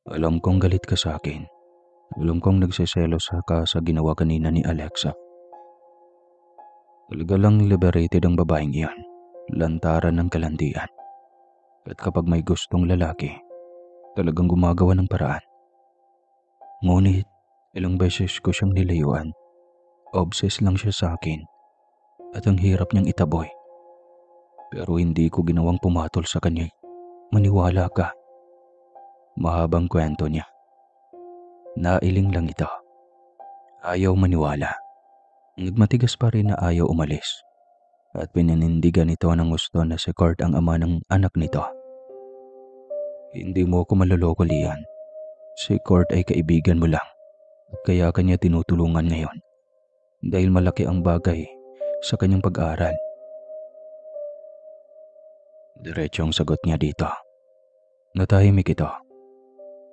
Alam kong galit ka sa akin. Alam kong nagsiselos ka sa ginawa kanina ni Alexa. Talaga lang liberated ang babaeng iyan. Lantaran ng kalandian. At kapag may gustong lalaki, talagang gumagawa ng paraan. Ngunit, ilang beses ko siyang nilayuan. Obsessed lang siya sa akin. At ang hirap niyang itaboy. Pero hindi ko ginawang pumatol sa kanya. Maniwala ka. Mahabang kwento niya. Nailing lang ito. Ayaw maniwala. Nagmatigas pa rin na ayaw umalis. at pinanindigan ito ng gusto na si Kurt ang ama ng anak nito. Hindi mo ako maloloko, Lian. Si Kurt ay kaibigan mo lang at kaya kanya tinutulungan ngayon dahil malaki ang bagay sa kanyang pag-aaral. Diretso ang sagot niya dito. Natahimik ito.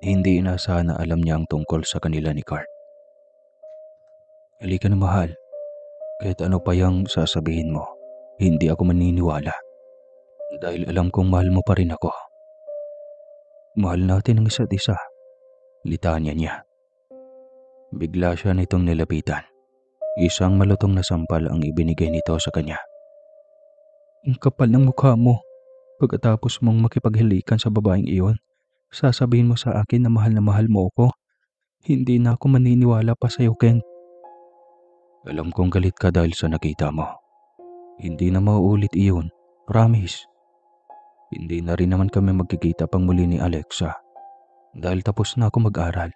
Hindi inaasahan na alam niya ang tungkol sa kanila ni Kurt. Halika na, mahal. Kahit ano pa yung sasabihin mo, hindi ako maniniwala. Dahil alam kong mahal mo pa rin ako. Mahal natin ang isa't isa. Litanya niya. Bigla siya nitong nilapitan. Isang malutong na sampal ang ibinigay nito sa kanya. Ang kapal ng mukha mo. Pagkatapos mong makipaghilikan sa babaeng iyon, sasabihin mo sa akin na mahal mo ako. Hindi na ako maniniwala pa sa'yo, Ken. Alam kong galit ka dahil sa nakita mo. Hindi na mauulit iyon. Promise. Hindi na rin naman kami magkikita pang muli ni Alexa. Dahil tapos na ako mag-aral.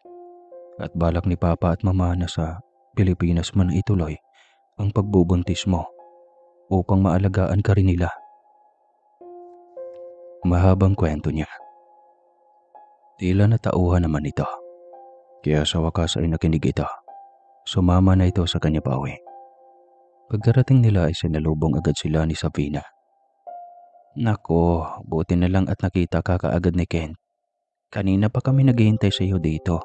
At balak ni Papa at Mama na sa Pilipinas man ituloy ang pagbubuntis mo upang maalagaan ka rin nila. Mahabang kwento niya. Tila natauhan naman ito. Kaya sa wakas ay nakinig ito. Sumama na ito sa kanya pauwi. Pagkarating nila ay sinalubong agad sila ni Sabina. Nako, buti na lang at nakita ka kaagad ni Ken. Kanina pa kami naghihintay sa iyo dito.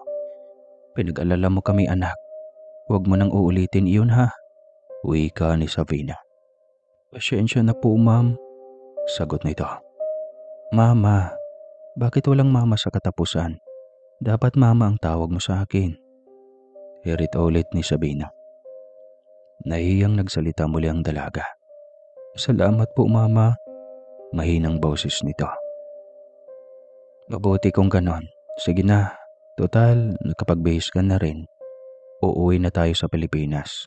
Pinag-alala mo kami, anak. Huwag mo nang uulitin iyon, ha? Wika ni Sabina. Pasensya na po, ma'am. Sagot nito. Mama, bakit walang mama sa katapusan? Dapat mama ang tawag mo sa akin. Hirit ulit ni Sabina. Nahiyang nagsalita muli ang dalaga. Salamat po, mama. Mahinang boses nito. Mabuti kung ganon. Sige na. Total, nakapagbihis ka na rin. Uuwi na tayo sa Pilipinas.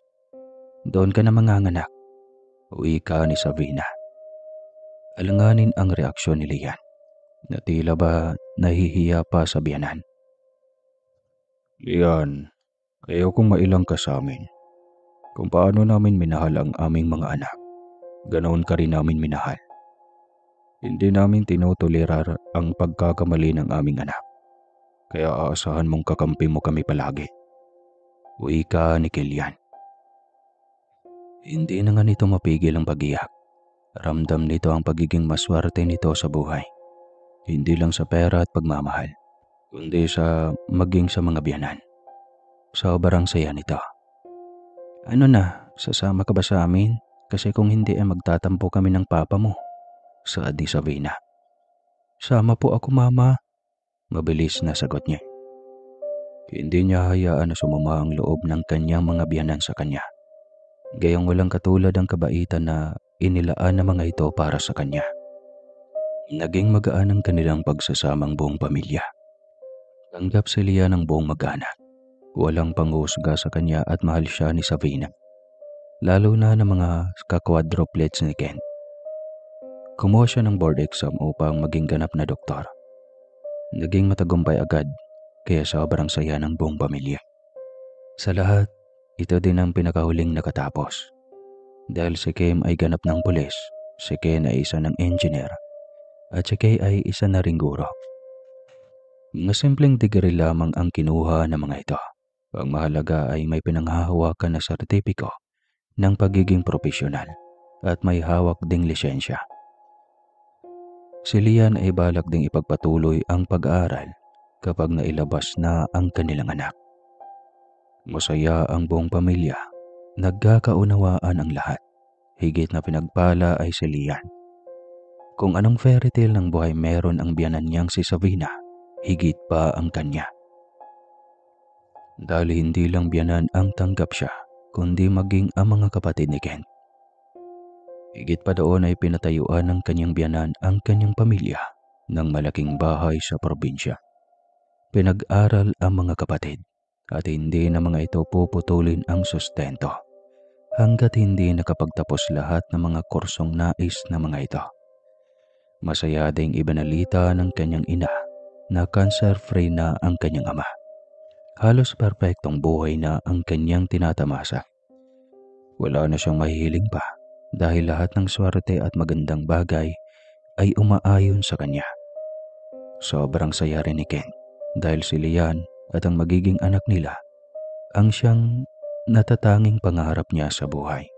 Doon ka na manganganak. Wika ni Sabina. Alanganin ang reaksyon ni Lian. Na tila ba nahihiya pa sa biyanan. Lian, ayaw kong mailang ka sa amin. Kung paano namin minahal ang aming mga anak, ganoon ka rin namin minahal. Hindi namin tinutulirar ang pagkakamali ng aming anak. Kaya aasahan mong kakampi mo kami palagi. Wika ni Kilian. Hindi na nga nito mapigil ang pag-iyak. Ramdam nito ang pagiging maswerte nito sa buhay. Hindi lang sa pera at pagmamahal, kundi sa maging sa mga biyanan. Sobrang saya nito. Ano na, sasama ka ba sa amin? Kasi kung hindi ay magtatampo kami ng papa mo. Saad ni Sabina. Sama po ako, mama. Mabilis na sagot niya. Hindi niya hayaan na sumama ang loob ng kanyang mga biyanan sa kanya. Gayong walang katulad ang kabaitan na inilaan ng mga ito para sa kanya. Naging magaan ang kanilang pagsasamang buong pamilya. Tanggap si Lian ng buong mag-anak. Walang panghusga sa kanya at mahal siya ni Sabina. Lalo na ng mga ka-quadruplets ni Ken. Kumuha siya ng board exam upang maging ganap na doktor. Naging matagumpay agad kaya sobrang saya ng buong pamilya. Sa lahat, ito din ang pinakahuling nakatapos. Dahil si Kim ay ganap ng pulis, si Ken ay isa ng engineer, at si Kay ay isa na ring guro. Mga simpleng degree lamang ang kinuha ng mga ito. Ang mahalaga ay may pinanghahawakan na sertipiko ng pagiging profesional at may hawak ding lisensya. Si Lian ay balak ding ipagpatuloy ang pag-aaral kapag nailabas na ang kanilang anak. Masaya ang buong pamilya. Nagkakaunawaan ang lahat. Higit na pinagpala ay si Lian. Kung anong fairy tale ng buhay meron ang biyanan niyang si Sabina, higit pa ang kanya. Dahil hindi lang biyanan ang tanggap siya, kundi maging ang mga kapatid ni Ken. Higit pa doon ay pinatayuan ng kanyang biyanan ang kanyang pamilya ng malaking bahay sa probinsya. Pinag-aral ang mga kapatid at hindi na mga ito puputulin ang sustento hanggat hindi nakapagtapos lahat ng mga kursong nais na mga ito. Masaya ding ibinalita ng kanyang ina na cancer-free na ang kanyang ama. Halos perpektong buhay na ang kanyang tinatamasa. Wala na siyang mahihiling pa dahil lahat ng swerte at magandang bagay ay umaayon sa kanya. Sobrang saya rin ni Ken dahil si Lian at ang magiging anak nila ang siyang natatanging pangarap niya sa buhay.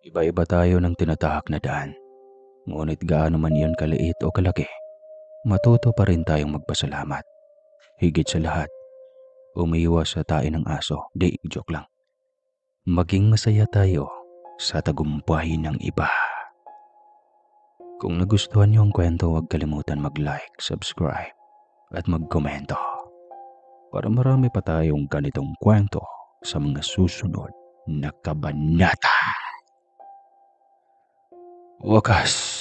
Iba-iba tayo ng tinatahak na daan, ngunit gaano man iyon kaliit o kalaki, matuto pa rin tayong magpasalamat. Higit sa lahat, umiiwas sa tae ng aso, di joke lang. Maging masaya tayo sa tagumpay ng iba. Kung nagustuhan niyo ang kwento, huwag kalimutan mag-like, subscribe, at mag-komento para marami pa tayong ganitong kwento sa mga susunod na kabanata. Wakas.